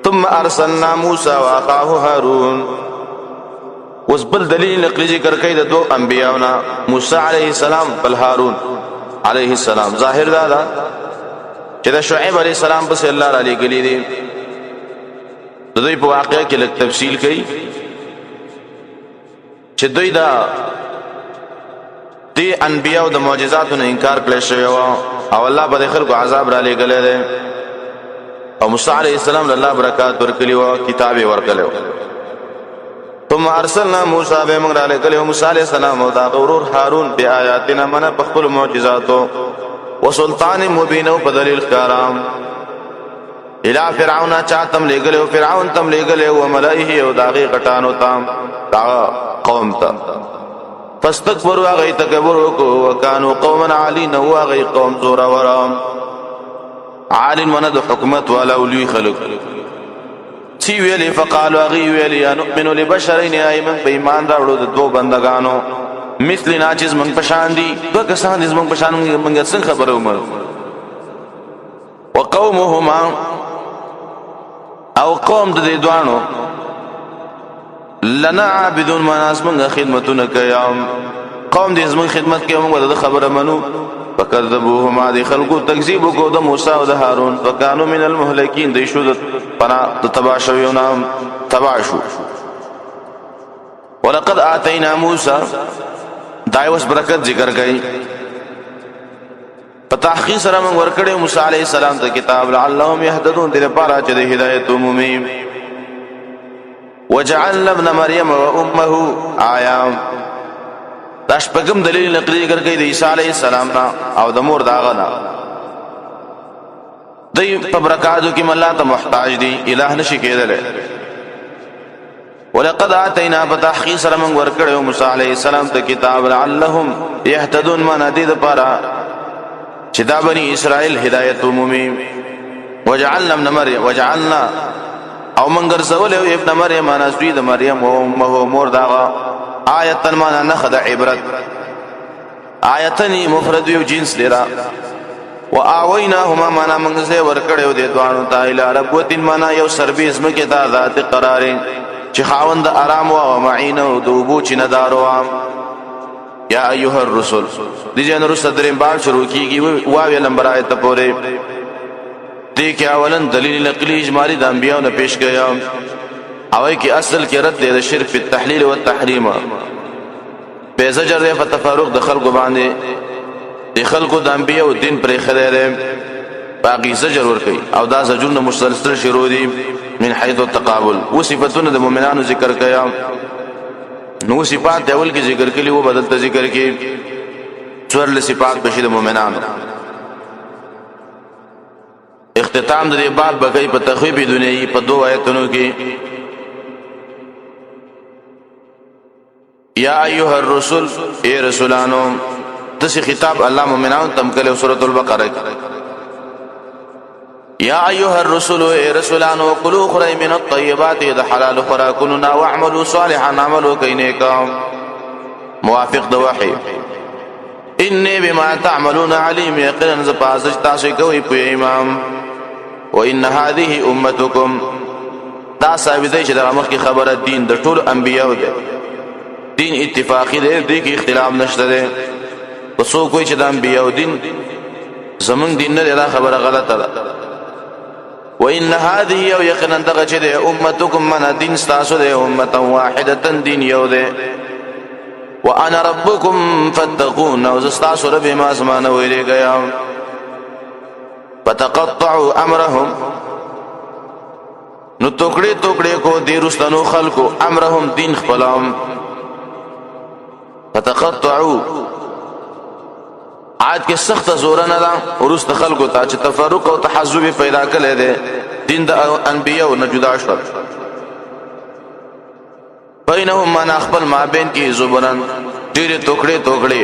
ثم ارسلنا موسى واخاه هارون. اوس بل دلیل نقلی ذکر کوي د دوه انبیاءونه موسی عليه السلام بل هارون عليه السلام. ظاهر دا چې د شعیب عليه السلام پس الله علی گلی دي د دوی په واقعه کې لږ تفصیل کوي چې دوی دا دی انبیاء او د معجزاتو نه انکار کړی شوی او الله په خلکو عذاب را لګلې ده. او موسی علیه السلام الله برکات ورکړي او کتاب ورکړي. ثم ارسلنا موسی به موږ را لګلې او موسی علیه السلام او دا ورور هارون به آیاتنا من په خپل معجزاتو وسلطان مبین او په دلیل کارام الى فرعون چاتم لګلې او فرعون تم لګلې او ملائکه او داغي غټانو تام دا قوم تا فاستكبروا غي تکبر کو وكانوا قوما عالين وغي قوم زورا ورام. عالن من حکومت والا ولي خلق سی ویلی فقالوا غي ویلی نؤمن لبشرين ايمن بېمان راوړو د دوه بندگانو مثلنا چیز من پشان دي دو کسان دي من پشان من څنګه خبره عمر وقومهما او قوم د دې دوانو لنا عابدون مناس من خدمتونه کوي. قوم دې زمون خدمت کوي موږ د خبره منو. فكذبوهما دي خلقو تکذیب کو د موسی او د هارون فكانوا من المهلكين دي شو پنا د تباشوینا تباشو. ولقد اتينا موسى دایوس برکت ذکر کړي په تحقیق سره موږ ورکړې موسی عليه السلام ته کتاب لعلهم يهتدون دې لپاره چې د هدایت عمومي. وجعلنا ابن مريم وامه آيام داش پغم دلیل نقلی ذکر کوي د عیسی علیه السلام او د مور داغه نه دوی په برکاتو کې الله ته محتاج دي الہ نشي کېدل. ولقد آتینا بتحقیق سره موږ ورکړو موسی علیه السلام ته کتاب لعلهم يهتدون من دې لپاره چې دا بني اسرائیل هدایت عمومي وجعلنا ابن مریم وجعلنا او موږ ګرځول ابن مریم نازوی د مریم او امه مور دا آیتن معنا نخد عبرت آیتنی مفرد یو جنس لرا واویناهما معنا موږ زه ورکړو دې دوانو ته اله ربوتین معنا یو سربیز مکه تا ذات قرار چې خاوند آرام او معین او دوبو چې ندارو یا ایها الرسل دې جن رسل دریم باب شروع کیږي واوی نمبر آیت پورې دې کې اولن دلیل نقلی اجمالی د انبیانو نه پیش کیا او کې اصل کې رد د شرک په تحلیل او تحریم په زجر په تفرق د خلق باندې د خلق د انبیانو دین پر خدای باقي زجر ور کوي او دا زجرونه مسلسل شروع دي من حيث التقابل وصفتونه د مؤمنانو ذکر کیا نو صفات اول کې ذکر کړي وو بدل ته ذکر کې څور له صفات بشي د مؤمنانو اختتام د دې باب بګي په تخویب دنیوي په دوه آیتونو کې یا ایها الرسل اے رسولانو تاسو خطاب الله مؤمنانو تم کله سورۃ البقره یا ایها الرسل اے رسولانو کلوا خری من الطیبات د حلال خوراکنا واعملوا صالحا عملوا کینکا موافق د وحی انی بما تعملون علیم یقینا ز پاس تاسو کوي په امام وان هذه امتکم دا ثابت دی چې د مخ کی خبره دین د ټول انبیانو ده دین اتفاقی دی د کې اختلاف نشته ده وسو کوئی چې د انبیانو دین زمون دین نه دا خبره غلطه ده وان هذه او یقینا دغه چې ده امتکم من دین تاسو ده امه واحده دین یو ده وانا ربكم فاتقون او استاسو رب ما زمانه ویلې گیا فتقطعوا امرهم نو ټوکړي ټوکړي کو دیرستانو خلقو امرهم دین خپلام فتقطعوا عاد کې سخت زور نه ده ورست خلقو ته چې تفرق او تحزب پیدا کړي دي دین د انبیو نه جدا شول بینهم من خپل ما بین کې زبرن ډېر ټوکړي ټوکړي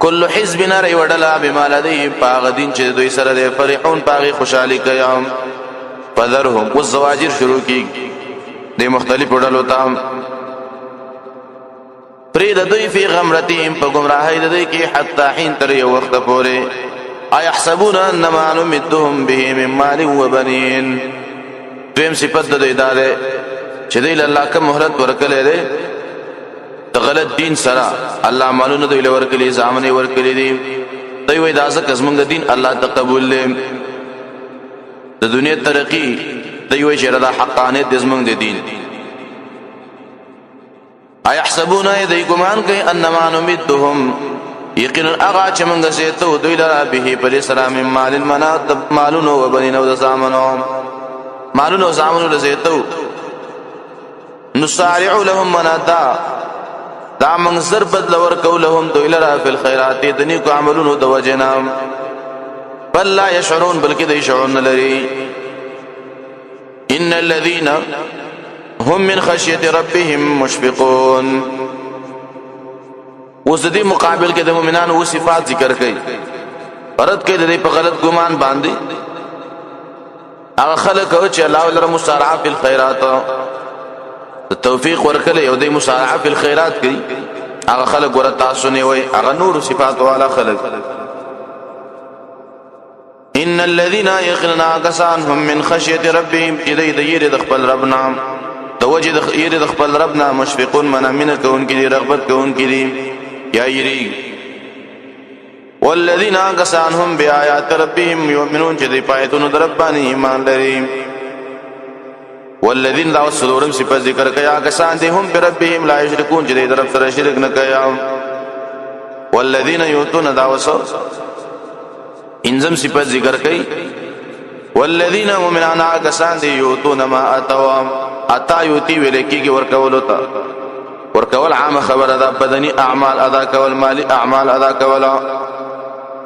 کل حزب نار وډلا بما لديهم باغ دین چې دوی سره ده فرحون باغ خوشالي کوي فذرهم والزواجر شروع کی د مختلف وډلو تام پرې د دوی په غمرتهم په گمراهۍ د دوی کې حتی حين تر یو وخت پورې ايحسبون ان ما نمدهم به من مال وبنين دیم صفت د دوی داله چې دوی الله کوم مهلت ورکړي دي د غلط دین سره الله مالونه دوی له ورکړي ځامنه ورکړي دي دوی وای داسه قسمه دین الله تقبل له د دنیا ترقی دوی وای چې دا حقانیت د زمونږ د دین ايحسبون دوی ګمان کوي انما نمدهم یقینا اغا چې موږ زیته دوی لرا به پر اسلام مال المنات مالونو وبنینو د ځامنو مالونو ځامنو زیته نسارع لهم منادا دا منظر بدل ورکو لهم دوی لرا فی الخیرات دنی کو عملونو د وجنا بل لا يشعرون بلکې د شعور نه لري ان الذين هم من خشيه ربهم مشفقون اوس دې مقابل کې د مؤمنانو او صفات ذکر کړي پرد کې د په غلط ګمان باندې هغه خلک او چې الله ولر مسارعه فی الخيرات توفیق ورکله یو د مسارعه فی الخيرات کوي هغه خلک ور تاسو نه وي هغه نور صفات والا خلک ان الذين يخلنا كسان هم من خشيه ربهم اذا ير دخل ربنا توجد ير دخل ربنا مشفقون من كون کی رغبت کون کی یا یری والذین كسان هم بآيات ربهم يؤمنون چې دی پایتونو دربانی ایمان لري والذین لا وسلورم صفات ذکر کیا کسان دي هم بربهم لا یشرکون چې دی طرف سره شرک نه کیا والذین یؤتون دعوسو انزم صفات ذکر کئی والذین مؤمنان کسان دی یؤتون ما اتوا اتا یؤتی ولکی کی ورکول تا ورکول عام خبر ادا بدنی اعمال ادا کول مالی اعمال ادا کولا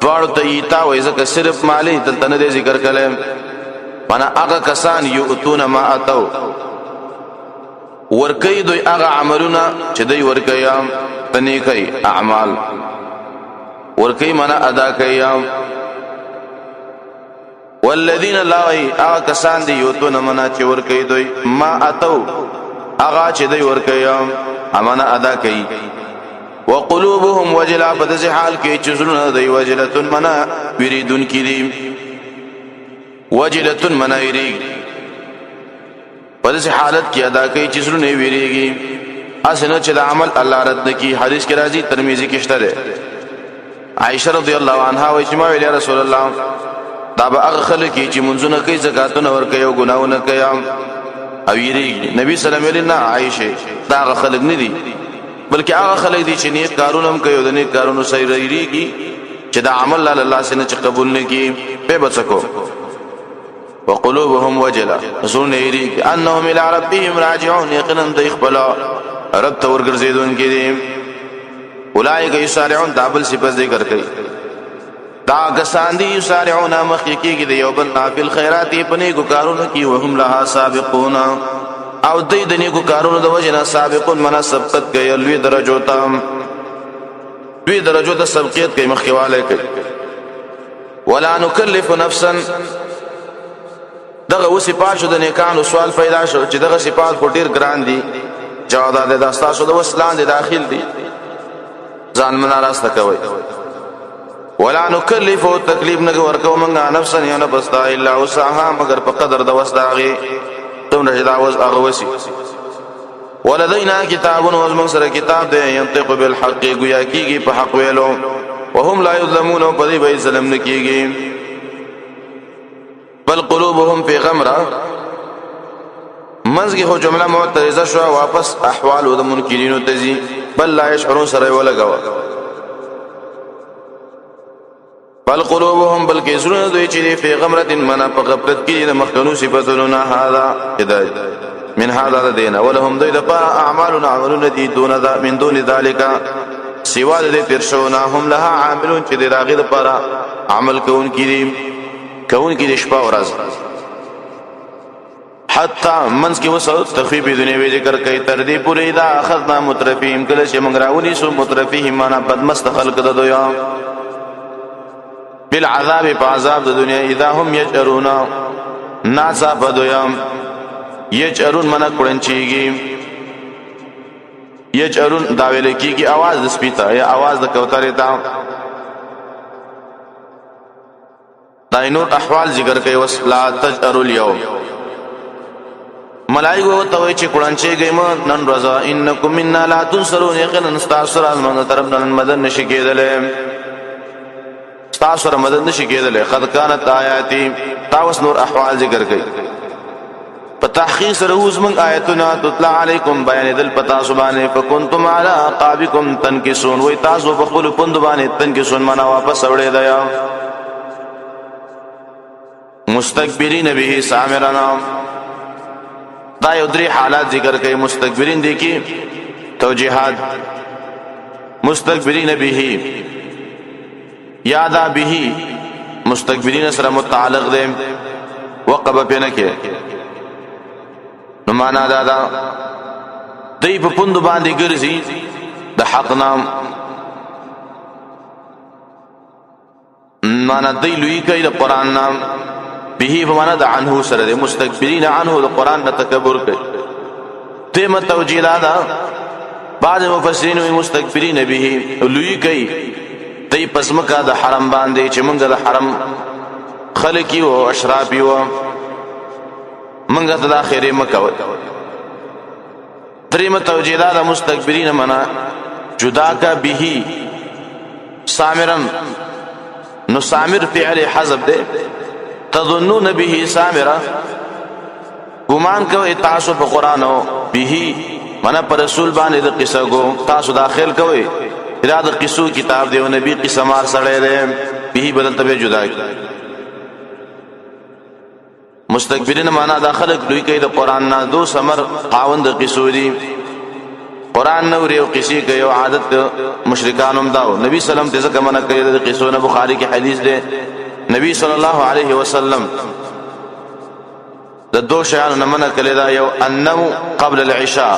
دوار تیتا و ازک صرف مالی دلتن دے ذکر کلے مانا اغا کسان یؤتون ما اتو ورکی دوی هغه عملونه چې دوی ورکی تنیکی اعمال ورکی منا ادا کوي والذین لا هغه کسان دي یوتون منا چې ورکی دوی ما اتو هغه چې دوی ورکی امانه ادا کوي وقلوبهم وجلا فدز حال کې چې زړه دوی وجلتون منا یریدون کړي وجلتون منا یری پدې حالت کې ادا کوي چې زړه نه ویریږي اسنه چې د عمل الله رد کی حدیث کې راځي ترمذی کې شته ده عائشہ رضی الله عنها وايي چې ما ویل رسول الله دا به هغه خلک چې منځونه کوي زکاتونه ور کوي او ګناونه کوي او یریږي نبی صلی الله علیه وسلم نه عائشہ دا هغه خلک نه دي بلکې هغه خلک دي چې نیک کارونه هم کوي او د نیک کارونو صحیح یریږي چې دا عمل الله سره چې قبول نه کی په بچو وقلوبهم وجلا رسول یریږي انهم الى ربهم راجعون یقینا د اخبلا رب ته ورګرځیدون کې دي اولئک یسارعون دابل صفات ذکر کوي دا کسان دي یسارعون مخکې دي یو بل نافل خیرات په نیکو کارونو کې وهم لها سابقون او دې د نیکو کارونو د وجنه سابقون مناسبت کوي لوی درجو ته سبقیت کوي مخکواله کوي ولا نکلف نفسا دغه صفات شو د نیکانو سوال پیدا شو چې دغه صفات په ډیر ګران دي جواب ده تاسو د وسلان دي داخل دي ځان منا راسته کوي ولا نکلف تکلیف نه ورکو منګه نفسا یا نفس الا وسعها مگر په قدر د وسداغي تم رجدا وز اغوسی ولدینا کتاب وزمن سره کتاب دی ينطق بالحق گویا کیږي په حق ویلو وهم لا یظلمون په دې به ظلم نه کیږي بل قلوبهم فی غمره منځ کې هو جمله معترضه شو واپس احوال د منکرینو تزي بل لا يشعرون سره ولګوا بل قلوبهم بل کې زړه دوی چې په غمره منا په غفلت کې د مخکنو صفاتونو نه هاذا هدایت من هذا دین ولهم دوی د اعمالنا عملون دي دون ذا من دون ذلك سوا د ترشونا هم لها عاملون چې د راغید لپاره عمل کوون کې شپه او ورځ حتی منس کې وسو تخفیف دنیوي ذکر کوي تر دې پورې دا اخذنا مترفیم کله چې موږ راولي سو مترفیم معنا بدمست خلق د دوی بالعذاب بعذاب د دنیا اذا هم یجرون ناسا بدویم یجرون منا کړنچیږي یجرون دا ویل کیږي आवाज د سپیتا یا आवाज د کوترې تا داینو احوال ذکر کوي وسلا تجر اليوم ملائکه ته چې کړنچیږي نن رضا انکم منا لا تنصرون یقینا استاسر من طرفنا مدد نشي کېدل تاسو مدد نشي کېدل قد كانت آیاتی تاوس نور احوال ذکر کوي په تحقیق سره اوس موږ آیتونه تطلع علیکم بیان دل پتا سبحانه فکنتم علی عقابکم تنکسون وای تاسو په خپل پوند باندې تنکسون معنا واپس وړې دیا مستكبرین به سامرنا دا یو درې حالات ذکر کوي مستكبرین دي کې توجیهات مستكبرین به یادا به مستكبرین سره متعلق دي وقب پنه کې نو معنا دا دی په پوند باندې ګرځي د حق نام معنا دی لوی کوي د قران نام به په معنا د عنه سره د مستكبرین عنه د قران د تکبر کوي تم توجیه دا بعض مفسرین وي مستكبرین به لوی کوي دی پسمکا د حرم باندې چې موږ د حرم خلقی او اشرافی او موږ ته د اخیره مکو دریم توجیه د مستكبرین معنا جدا کا به سامرن نو سامر فعل حذف ده تظنون به سامرا ګمان کوي تاسو په قران او به معنا پر رسول باندې د قصه کو تاسو داخل کوي اراده قصو کتاب دی او نبی قصه مار سره ده به بدل ته جدا مستكبرین معنا دا خلق دوی کوي د قران نه دو سمر خاوند قصو دي قران نو ریو قصې کوي او عادت مشرکان هم داو نبی سلام ته ځکه منع کوي د قصو نه بخاری کې حدیث ده نبی صلی الله علیه وسلم د دو شیانو نه منع کړی دا یو النوم قبل العشاء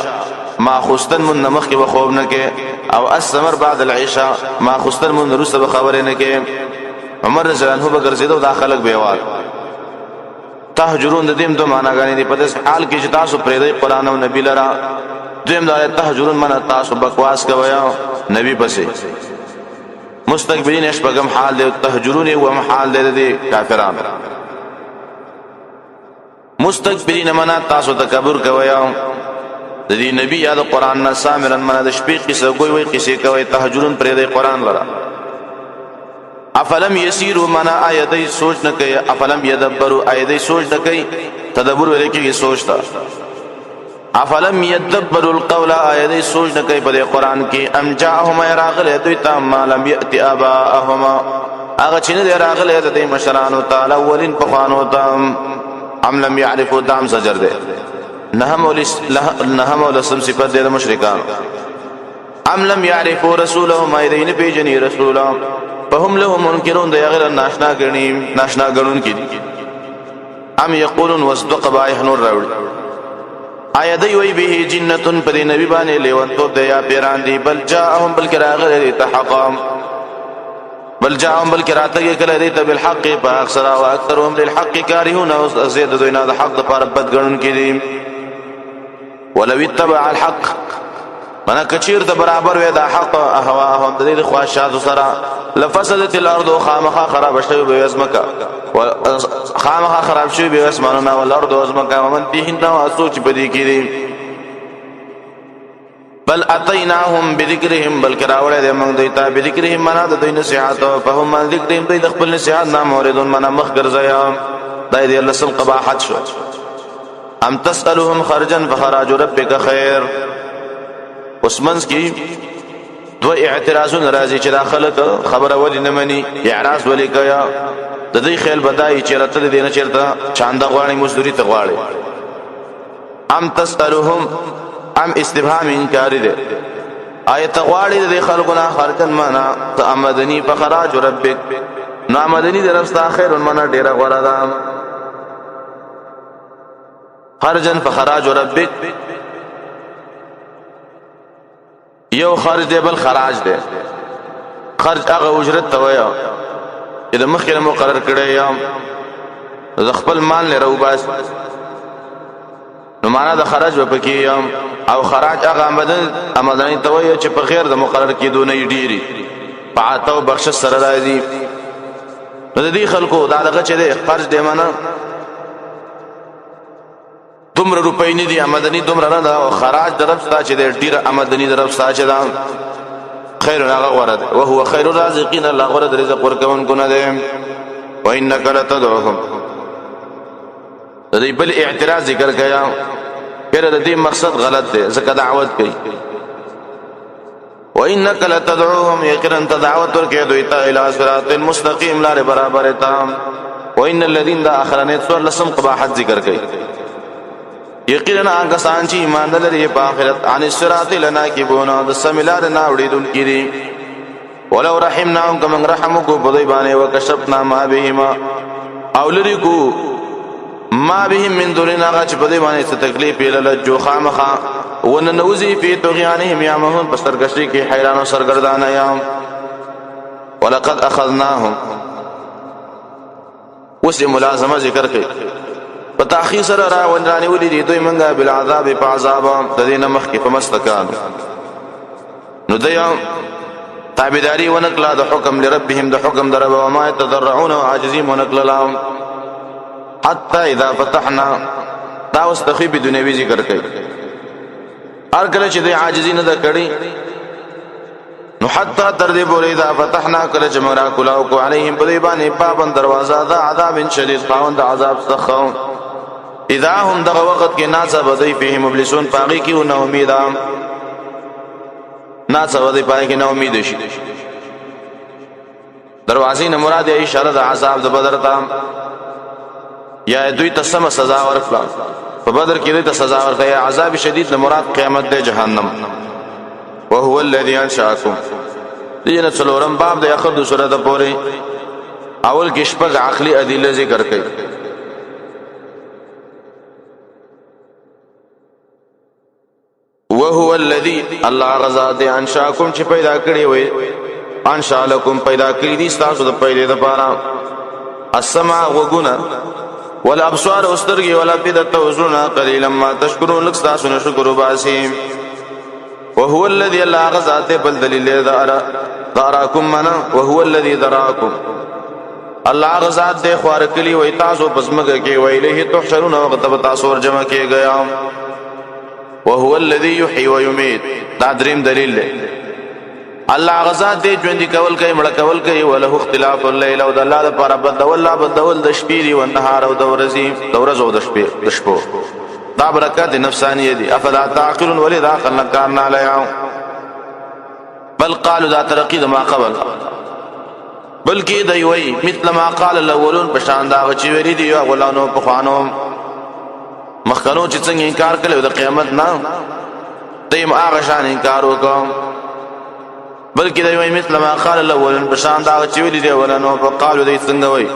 ماخوستن من نمخ کې خوب نه کې او السمر بعد العشاء ماخوستن من وروسته به خبرې نه کې عمر رضی الله عنه به ګرځیدو دا خلک بیوال تهجرون د دې دوه معناګانې دي په دې حال کې چې تاسو پرې دی قران او نبی لرا دیم دا تهجرون معنا تاسو بکواس کوي نبی پسې مستكبرین شپږم حال دی تهجرون او حال دی کافرانو مستكبرین معنا تاسو تکبر کوي د دې نبی یاد قران نه سامرن معنا د شپې قصه کوي وي قصه کوي تهجرون پرې دی قران لرا افلم یسیروا معنا ایدای سوچ نه کوي افلم یدبروا ایدای سوچ نه کوي تدبر ولکه سوچ تا افلم یدبروا القول ایدای سوچ نه کوي په قران کې ام جاءهم راغله دوی ته ما لم یاتی اباءهما هغه چې نه راغله د مشرانو تعالی ولین په خوانو ته ام لم يعرفوا دام سجر ده نهم ولسم صفات ده مشرکان ام لم يعرفوا رسولهم ايدين بيجني رسولهم فهم له منكرون ده غیر ناشنا غنون کی ام يقولون واصدق بايحنور راوړي آیا دی وی به جنتون پر نبی باندې لیوانتو د یا پیران دی بل جاءهم بل کراغه تحقام بل جاءهم بل کراته کله دی بالحق فاكثر واكثرهم للحق كارهون زید دوینا د حق د پر بد غنون کی دي ولو اتبع الحق منا کچیر د برابر وې د حق اهواهم د دې خواهشات سره لفسدت الارض خامخا خراب شوی به اسمکا خامخا خراب شوی به اسمانونه والارض اسمکا ومن فيهن واسوچ بدی کی دي بل اتیناهم بذکرهم بل کراوله د موږ دیتا بذکرهم منا د دوی نصيحت فهم من ذکرهم دوی د خپل نصيحت نام اوریدون منا مخ ګرځیا دای دی الله سم قباحت شو ام تسالهم خرجا فخراج ربك خير عثمانس کی دو اعتراضون راځي چې داخله خبره ولې نه مني اعراض ولې کیا د دې خیال بدای چې رته دینه چیرته چاند غواړي مزدوري ته غواړي ام تسالهم ام استفهام انکاری ده آیت غواړي د خلقنا خرجن معنا امدنی فخراج ربک نو امدنی درستا خیر معنا ډیره غوړه ده خرجن فخراج ربک یو خرج دی بل خراج دی خرج هغه اجرت ته وایو چې د مخکې مقرر کړی یا د خپل مال نه روباس نو معنا د خرج وپکې او خراج هغه آمدنی ته وایو چې په خیر د مقرر کېدو نه ډیری پاتو بخش سره راځي نو د دې خلکو دا دغه چې د خرج دی معنا دومره روپۍ نه دي آمدنی دومره نه ده او خراج درپستا چې د ډیره آمدنی درپستا چې ده خیر هغه غوره ده او هو خیر الرازقین الله غوره د رزق ورکوونکو نه ده و انک لتدعوهم د دې بل اعتراض ذکر کیا کړه د دې مقصد غلط دی ځکه دعوت کوي و انک لتدعوهم یقینا دعوت ورکې دوی ته الی صراط المستقیم لار برابر ته و ان الذين ذا اخرنه سور لسم قباحت ذکر کوي یقینا هغه سان چې ایمان لري په آخرت ان الصراط لنا کی بونا د سمیلار نه وړیدل کړي ولو رحمناهم کما رحمو کو په دی باندې وکشفنا ما بهما او لري کو ما بهم من دوننا غچ په دی باندې څه تکلیف له جو خامخه وننوزی فی طغیانهم یامهون بسرګشتي کې حیران او سرګردان یا ولقد اخذناهم وس ملازمه ذکر کوي په تاخیر سره راوندانی ولې دوی منګه بل عذاب په عذاب د دې نمخ کې په مستکان نو دیا تابعداري ونکلا د حکم لربهم د حکم در او ما يتضرعون وعاجزين ونکلا حتى اذا فتحنا دا واستخيب دنیوي ذکر کوي هر کله چې د عاجزین د کړي نو حتا تر دې پورې اذا فتحنا کله چې مرا کلاو کو عليهم په دې باندې بابن دروازه دا عذاب شدید خاوند عذاب سخو اذا هم دغه وخت کې ناصب دی فيه مبلسون پاغي کې نو امید ناصب دی پای کې نو امید شي دروازې نه مراد یې اشاره د عذاب د بدر ته یا دوی ته سم سزا ورکړه په بدر کې دوی ته سزا ورکړه عذاب شدید نه مراد قیامت د جهنم وهو الذي انشاكم دینه څلورم باب د اخر د سورته پورې اول کې شپږ عقلي ادله ذکر کړي وهو الذي الله غزا دې انشاکم چې پیدا کړی وي انشا لكم پیدا کړی دي تاسو د پیدا لپاره السمع وغنا والابصار واسترغي ولا بدت وزرنا قليلا ما تشكرون لك تاسو نه شکر وباسي وهو الذي الله غزا دې بل دلیل ذراکم منا وهو الذي ذراکم الله غزا دې خوار کلی وي تاسو پسمګه کې ویله تحشرون وقت تاسو ور جمع کې گیا وهو الذي يحيي ويميت دا دریم دلیل دی الله غزا دې ژوند کول کوي مړ کول کوي وله اختلاف الليل او د الله لپاره بدول د شپې او نهار او د ورځې او د شپې د شپو دا برکات نفسانیه دي افلا تعقلون ولذا قلنا كارنا لا بل قالوا ذا ترقي ما قبل بلکې دی وی مثل ما قال الاولون بشان دا چې ویری دی غلانو په خوانو مخکنو چې څنګه انکار کړو د قیامت نه دیم هغه شان انکار وکم بلکې دی وی مثل ما قال الاولون بشان دا چې ویری دی غلانو په قالو دی څنګه وی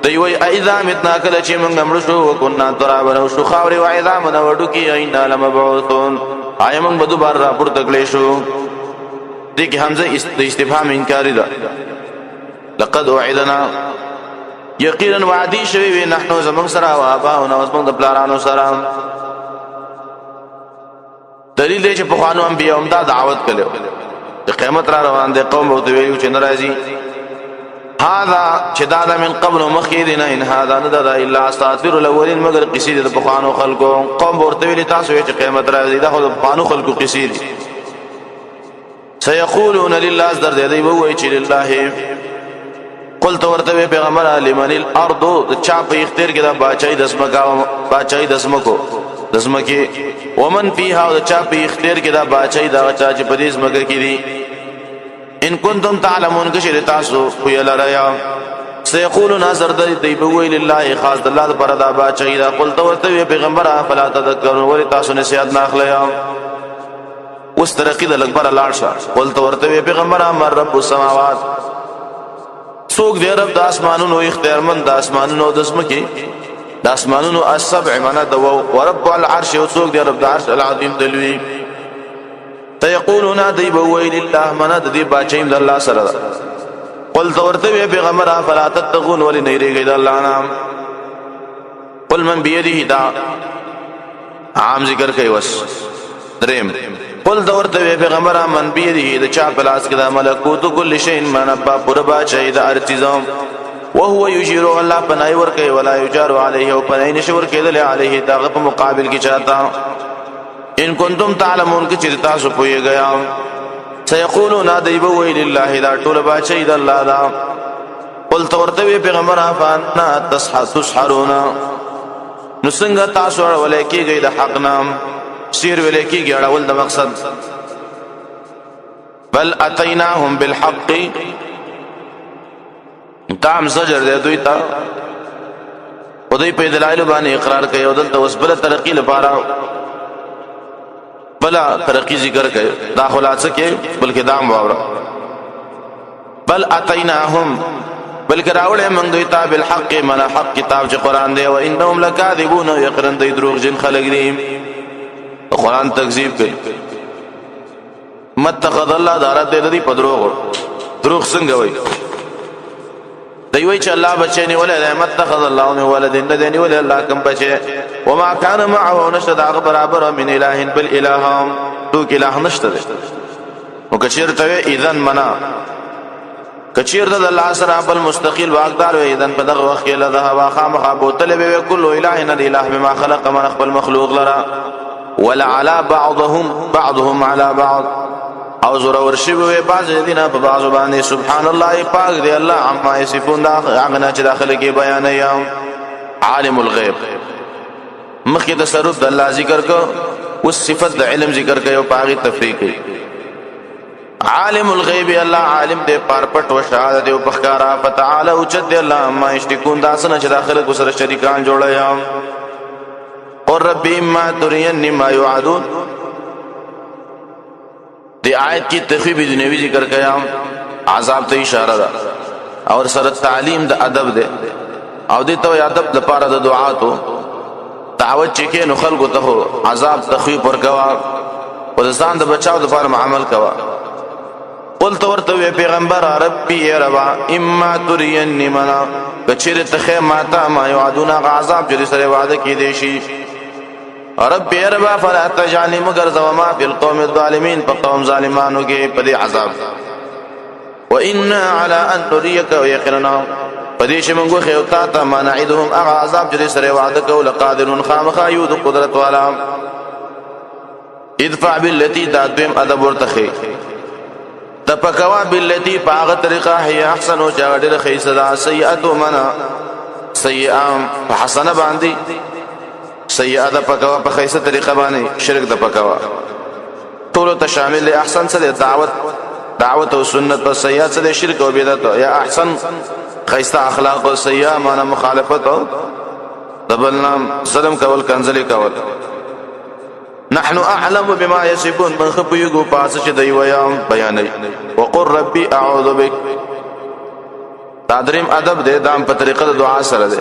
دی وی اذا متنا کله چې موږ مړ شو وکنا ترابن او شو خاوري و اذا من وډو کې اینا لمبعوثون آیا موږ به دوباره را پورته کړی شو دې کې حمزه استفهام انکاری ده لقد وعدنا یقینا وعدی شوی وی نحنو زمون سره او اباؤنا زمون د پلارانو سره دلیل دی چې په خوانو انبیاء هم دا دعوت کړو د قیامت را روان دي قوم او ویلو چې ناراضي هذا چې دا من قبل مخیدنا ان هذا ندد الا اساطير الاولين مگر قصید د خوانو خلقو قوم ورته ویل تاسو چې قیامت راځي دا خو د خوانو خلقو قصید سيقولون لله ازدر دی وای چې لله قلت ورته پیغمبر لمن الارض چا په اختیار کې دا باچای دسمکو ومن فيها او چا په اختیار کې دا باچای دا چا چې په دې زمکه کې دي ان کنتم تعلمون کشر تاسو خو لرایا سيقولون ازر دی وای لله خاص الله پر دا باچای دا قلت ورته پیغمبر فلا تذكرون ول تاسو نصيحت نه اخلیا اوس ترقی د اکبر لاړ قلت ورته پیغمبر امر رب السماوات سوق دی رب د اسمانونو اختیارمند د اسمانونو د اسمکه د اسمانونو السبع معنا د ورب العرش او سوق دی رب د عرش العظیم دلوی تيقولون دی بویل الله من د دی باچیم د الله سره قل ورته پیغمبر فلا تتقون ولنيرګی د الله نام قل من بيده دا عام ذکر کوي وس دریم قل دورته پیغمبر من بيده د چا پلاس کې د ملکوت کل شی من با پر باچای د ارتزام وهو يجير الله پنای ور کوي ولا يجار عليه او پنای نشور کېدل عليه دغه په مقابل کې چاته ان کنتم تعلمون کې چې تاسو پوهیږئ سيقولون اديب ويل الله دا ټول باچای د الله دا قل ورته پیغمبر افانا تسحرون نو څنګه تاسو ولې کېږئ د حق نام سیر ویلې کېږي اړول د مقصد بل اتیناهم بالحق تام زجر دې دوی ته او دوی په دلایل باندې اقرار کوي او دلته اوس بل ترقی لپاره بل ترقی ذکر کوي دا خلاصه کې بلکې دام واوره بل اتیناهم بلکې راوړې موږ دوی ته بالحق من حق کتاب چې قران دی او انهم لکاذبون یقرن دوی دروغ جن خلق دي قرآن تکذیب کوي متخذ الله دارت دې دې پدروغ څنګه وای دی وای چې الله بچی نه ولې متخذ الله من ولد نه دی ولې الله کوم بچی وما كان معه نشد هغه برابر من اله بل اله تو کې اله نشته او کچیر ته اذن منا کچیر د الله سره بل مستقل واقدار وي اذن په دغه وخت کې له هوا خامخ بوتل به كل اله نه اله بما خلق من خپل مخلوق لرا ولا على بعضهم على بعض او زور ورشبه بعض دینه په بعض باندې سبحان الله پاک دی الله عما یصفون دا هغه چې داخله کې بیان یم عالم الغیب مخکې تصرف د الله ذکر کو او صفت د علم ذکر کوي او پاغي تفریق کوي عالم الغیب الله عالم دې پار پټ او شهادت او بخکارا فتعالى او چد الله ما یشتکون دا سن چې داخله کو سره شریکان جوړیا اور ربی ما ترین ما یعدون دی آیت کی تخویب دنیوی ذکر کیا عذاب ته اشاره ده اور سره تعلیم د ادب ده او دې ته ادب د پاره د دعاتو دعوت چې کې نو خلکو ته عذاب تخویب ورکوا او د ځان د بچاو د لپاره عمل کوه. قلت ورته پیغمبر ربي يا ربا اما تريني منا کچیر ته ماتا ما يوعدون عذاب جری سره وعده کې دي شي. ربي يا ربا فلا تجعلني مغرز وما في القوم الظالمين فقوم ظالمانو کې په عذاب. وإنا على أن نريك ويقيننا پدې چې موږ خو تا ته ما نعيدهم عذاب جری سره وعده کو لقادرون خامخا یود قدرت والا. ادفع بالتي تدم ادب ورتخي تپکوا بالتي باغ طریقه هي احسن او جاډر خي صدا سيئات منا سيئام حسنه باندې سيئات پکوا په خيسه طریقه باندې شرک د پکوا ټول ته شامل احسن سره دعوت او سنت او سيئات سره شرک او بدعت یا احسن خيسه اخلاق او سيئه معنا مخالفت او دبلنام ظلم کول کنزلی کول. نحن اعلم بما يصفون من خبيغو پاس چې دی ویام بیانې. وقل ربي اعوذ بك تدریم ادب دې دام په طریقه د دعا سره ده.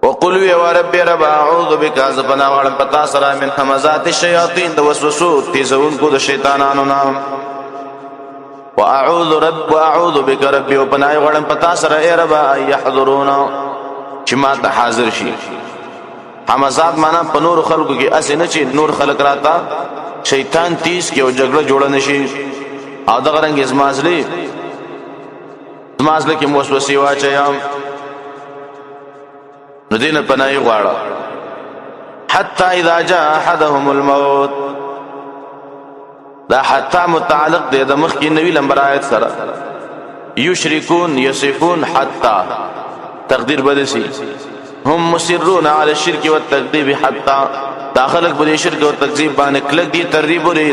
وقل يا ربي رب اعوذ بك ازبنا وعلم پتا سره من همزات الشياطين د وسوسو تیزون کو د شیطانانو نام. واعوذ بك ربي وبنای وعلم پتا سره اے رب يحضرون چې ما ته حاضر شي. همزات معنا په نور خلقو کې اسنه چې نور خلق راتا شیطان تیز کې او جګړه جوړه نشي او دغه رنګ ازمازلي کې وسوسه واچيام نو دینه پناهي غواړه. حتى اذا جاء احدهم الموت دا حتى متعلق دی د مخ کې نوی لمبر آیت سره. یشرکون یصفون حتى تقدیر بدسي هم مسرون على الشرك والتكذيب حتى داخلك بده شرك والتكذيب باندې کلک دي ترغیب وري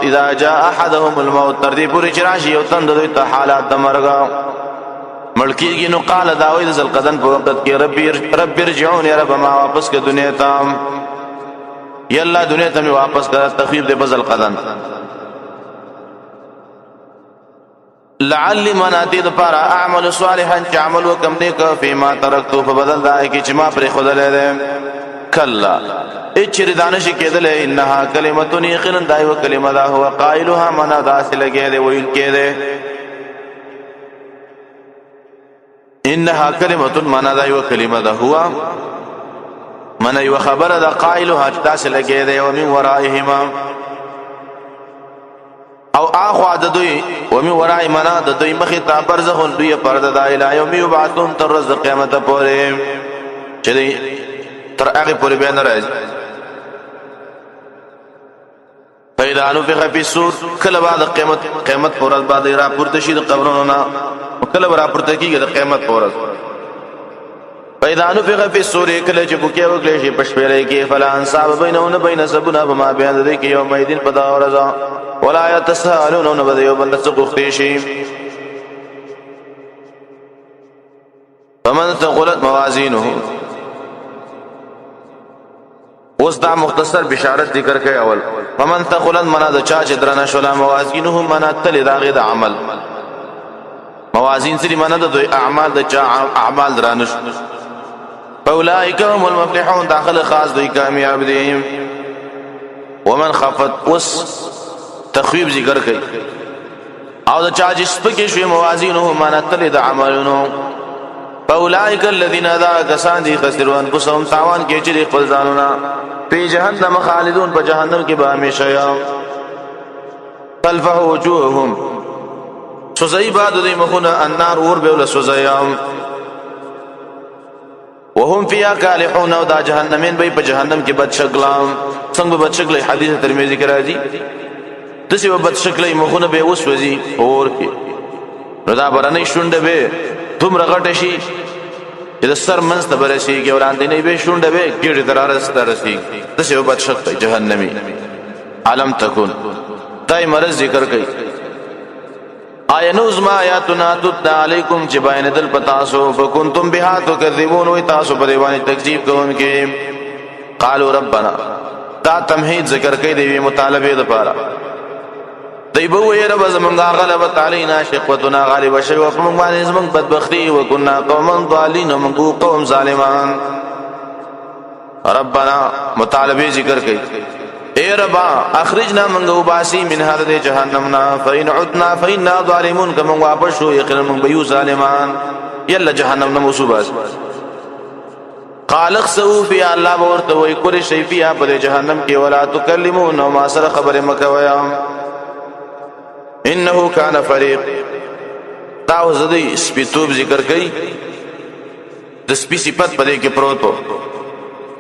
اذا جاء احدهم الموت ترغیب وري چراشي او تند دوی ته حالات د مرګ ملکیږي. نو قال داوود ذل قدن په وخت کې رب ارجعون يا رب ما واپس کې دنیا ته یا الله دنیا ته واپس کړه تخفیف دې بذل قدن. لعلی مناتی د پارا اعمل صالحا چې عمل وکم نیک فيما ترکتو په بدل دای کی چې ما پر خدای له کلا اچری دانش کېدل انها کلمتون یقینا دای و کلمه دا هو قائلها منا داس لګی دی ویل کې دی انها کلمتون منا دای و کلمه دا هو من یو خبر دا قائلها داس لګی دی او من ورائهما او اخوا د دوی ومن ورای منا د دوی مخه تا برزخون دوی پرده د الهی او یبعثون تر ورځ قیامت پورې چې تر هغه پورې به نه راځي. پیدا انو په خفي سور کله بعد قیامت پورې بعد را پورته شي د قبرونو نه کله را پورته کیږي د قیامت پورې. پیدا انو په خفي سور کله چې بوکي وکړي شي پښپېلې کې فلا انصاب بینهونه بین سبنا بما بین دې کې یوم الدین پدا ورځا ولا يتساءلون نبذ بند سقوختي شي. فمن ثقلت موازينه اوس دا مختصر بشارت ذکر کوي. اول فمن ثقلت منا د چا چې درنه شولا موازينه منا تل داغه د عمل موازین سری منا د دوی اعمال د چا اعمال درنه فاولئک هم المفلحون داخل خاص دوی کامیاب دي. ومن خفت تخویب ذکر کوي او د چا چې سپکې شوی موازینه معنا تل د عملونو فاولئک الذین ذا کسان دي خسروا انفسهم تاوان کې چې خپل ځانونه په جهنم خالدون په جهنم کې به همیشه یا تلفح وجوههم سوزای بعد د مخونه النار اور به ول سوزایام وهم فيها كالحون او دا جهنمین به په جهنم کې بد شکلام څنګه بد شکل حدیث ترمذی کې راځي دسی و بد شکلی مخونه به وسوځي اور کې رضا برنه شونډه به تم رغټ شي چې د سر منځ ته برسي کې وړاندې نه به شونډه به ګډ درارس ترسي دسی و بد شکل جهنمی علم تکون دای مرز ذکر کوي. آینوز ما آیاتنا تتنا علیکم چې باین دل پتاسو فکنتم بها تکذبون و تاسو په دیوانی تکذیب کوونکې. قالوا ربنا دا تمهید ذکر کوي دی مطالبه د پاره دی بو یې رب زمونږه غلبت علینا شقوتنا غالب شوی او موږ باندې زمونږ بدبختی وکنا قوم ضالین موږ قوم ظالمان. ربنا مطالبه ذکر کړي اے ربا اخرجنا من غباسی من هذه جهنمنا فإن عدنا فإنا ظالمون كما واپس شو یقینا من بيو ظالمان يلا جهنم نموسوباس قال اخسئوا في الله ورته وي کور شي فيها په جهنم کې ولا تكلمون وما سره خبره مکویا انه كان فريق تاو زدي سپیتوب ذکر کړي د سپی صفت په دې کې پروتو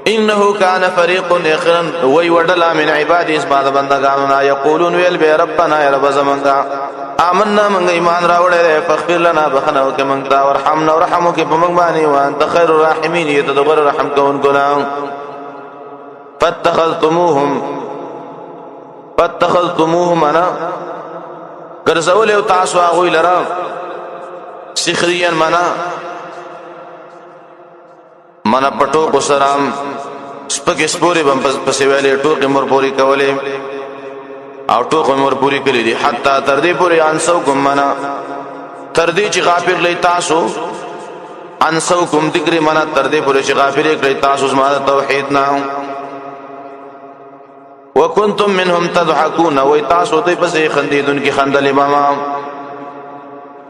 انه كان فريق يخرن وي ودلا من عبادي اسباد بندگانو يقولون ويل به ربنا يا رب زمانگا آمنا من ایمان راوړل فاغفر لنا بخنا وکمنتا ورحمنا ورحمك بمغباني وانت خير الراحمين يتدبر رحم كون غلام فاتخذتموهم انا ګرځول او تاسو هغه لرا سخريا منا پټو کو سلام سپک سپوري بم پسې ویلې ټوکې مور پوری کولې او ټوکې مور پوری کړې دي حتی تر دې پورې انسو کوم منا تر دې چې غافر لې تاسو انسو کوم ذکر منا تر دې پورې چې غافر کړې تاسو زما توحید نه وکنتم منهم تضحكون وتاسو دې پسې خندیدون کې خندلې ماما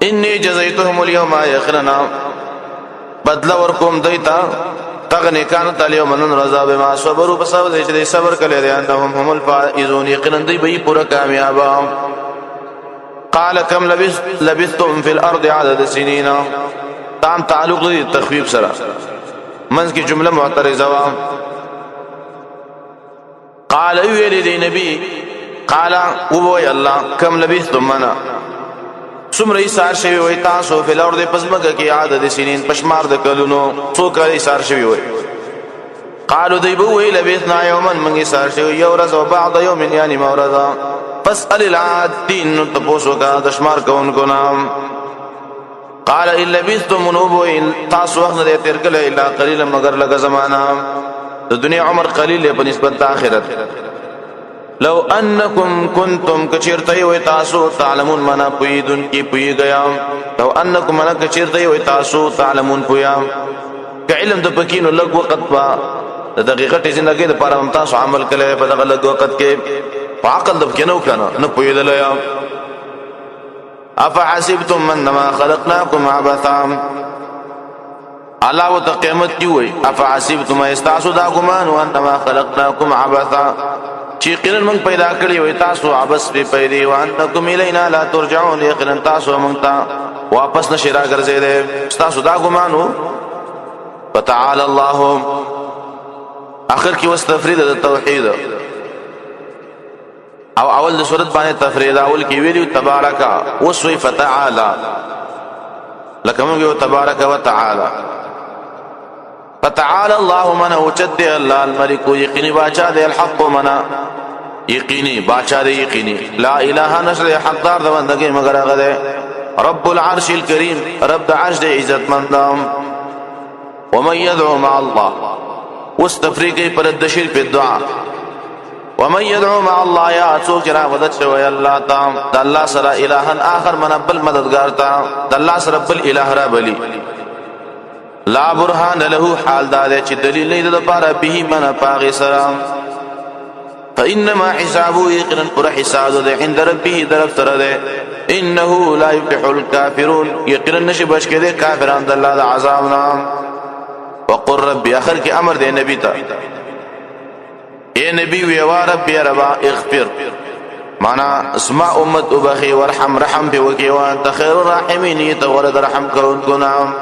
انی جزیتهم اليوم یخرنا بدلا ورکوم دیتا تغنی کانت اليوم من رضا بما صبروا بسبب دې صبر کړي دي انهم هم الفائزون یقینا دې به پورا کامیاب قال كم لبثتم في الارض عدد سنين تام تعلق دې تخفیف سره منځ کې جمله معترضه وا قال ویل دې نبی قال او الله كم لبثتم منا سمره ایثار شوی وای تاسو په لور د پسمګه کې عادت سنین پشمار د کلونو څو کال ایثار شوی وای قالو دی بو وی لبثنا یوما من ایثار شوی یو ورځ او بعض یوم یعنی موردا فاسال العادین تبوسو کا د شمار کوونکو نام قال ان لبثتم منوبو تاسو وخت د تیر کله الا قليلا مگر لګ زمانہ د دنیا عمر قلیل په نسبت د آخرت لو انکم کنتم کچرتای و تاسو تعلمون منا پویدن کی پوی گیا لو انکم منا کچرتای و تاسو تعلمون پویا که علم د پکینو لګ وخت با د دقیقه ژوندۍ د پاره تاسو عمل کړي په دغه لګ وخت کې عقل د کینو کنه نه پویدل یا افحسبتم انما خلقناكم عبثا الله وت قیامت کی وای افحسبتم استاسو دا ګمان وانما خلقناكم عبثا چې قرن من پیدا کړی وای تاسو عبث په پیدا وانکم الینا لا ترجعون یقینا تاسو مونږ ته واپس نشی را ګرځې دې تاسو دا ګمانو فتعالى الله اخر کې واستفرید د توحید او اول د سورۃ باندې تفرید اول کې ویلو تبارک وسوی فتعالى لکه موږ تبارک وتعالى فتعالى الله من اوجد الله الملك يقيني باچا دے الحق منا یقینی باچا دے یقینی لا الہ نشر حقدار د بندګي مگر هغه دے رب العرش الكريم رب د عرش دے عزت مندام ومن يدعو مع الله واستفريقي پر الدشر په دعا ومن يدعو مع الله يا څوک را مدد شوی الله تام د الله سره الہن اخر من بل مددگار تا د الله سره بل الہ را بلی لا برهان له حال دار چې دلیل نه د لپاره به من پاغي سلام فانما حسابه يقرا پر حساب ده عند ربه درف تر ده انه لا يفلح الكافرون يقرا نش بچ کده کافران د الله د عذاب نام وقر ربي اخر کې امر ده نبی ته اے نبی وی وا رب یا رب اغفر معنا اسماء امت وبخي ورحم رحم به وکي وانت خير الراحمين تورد رحم کون کو نام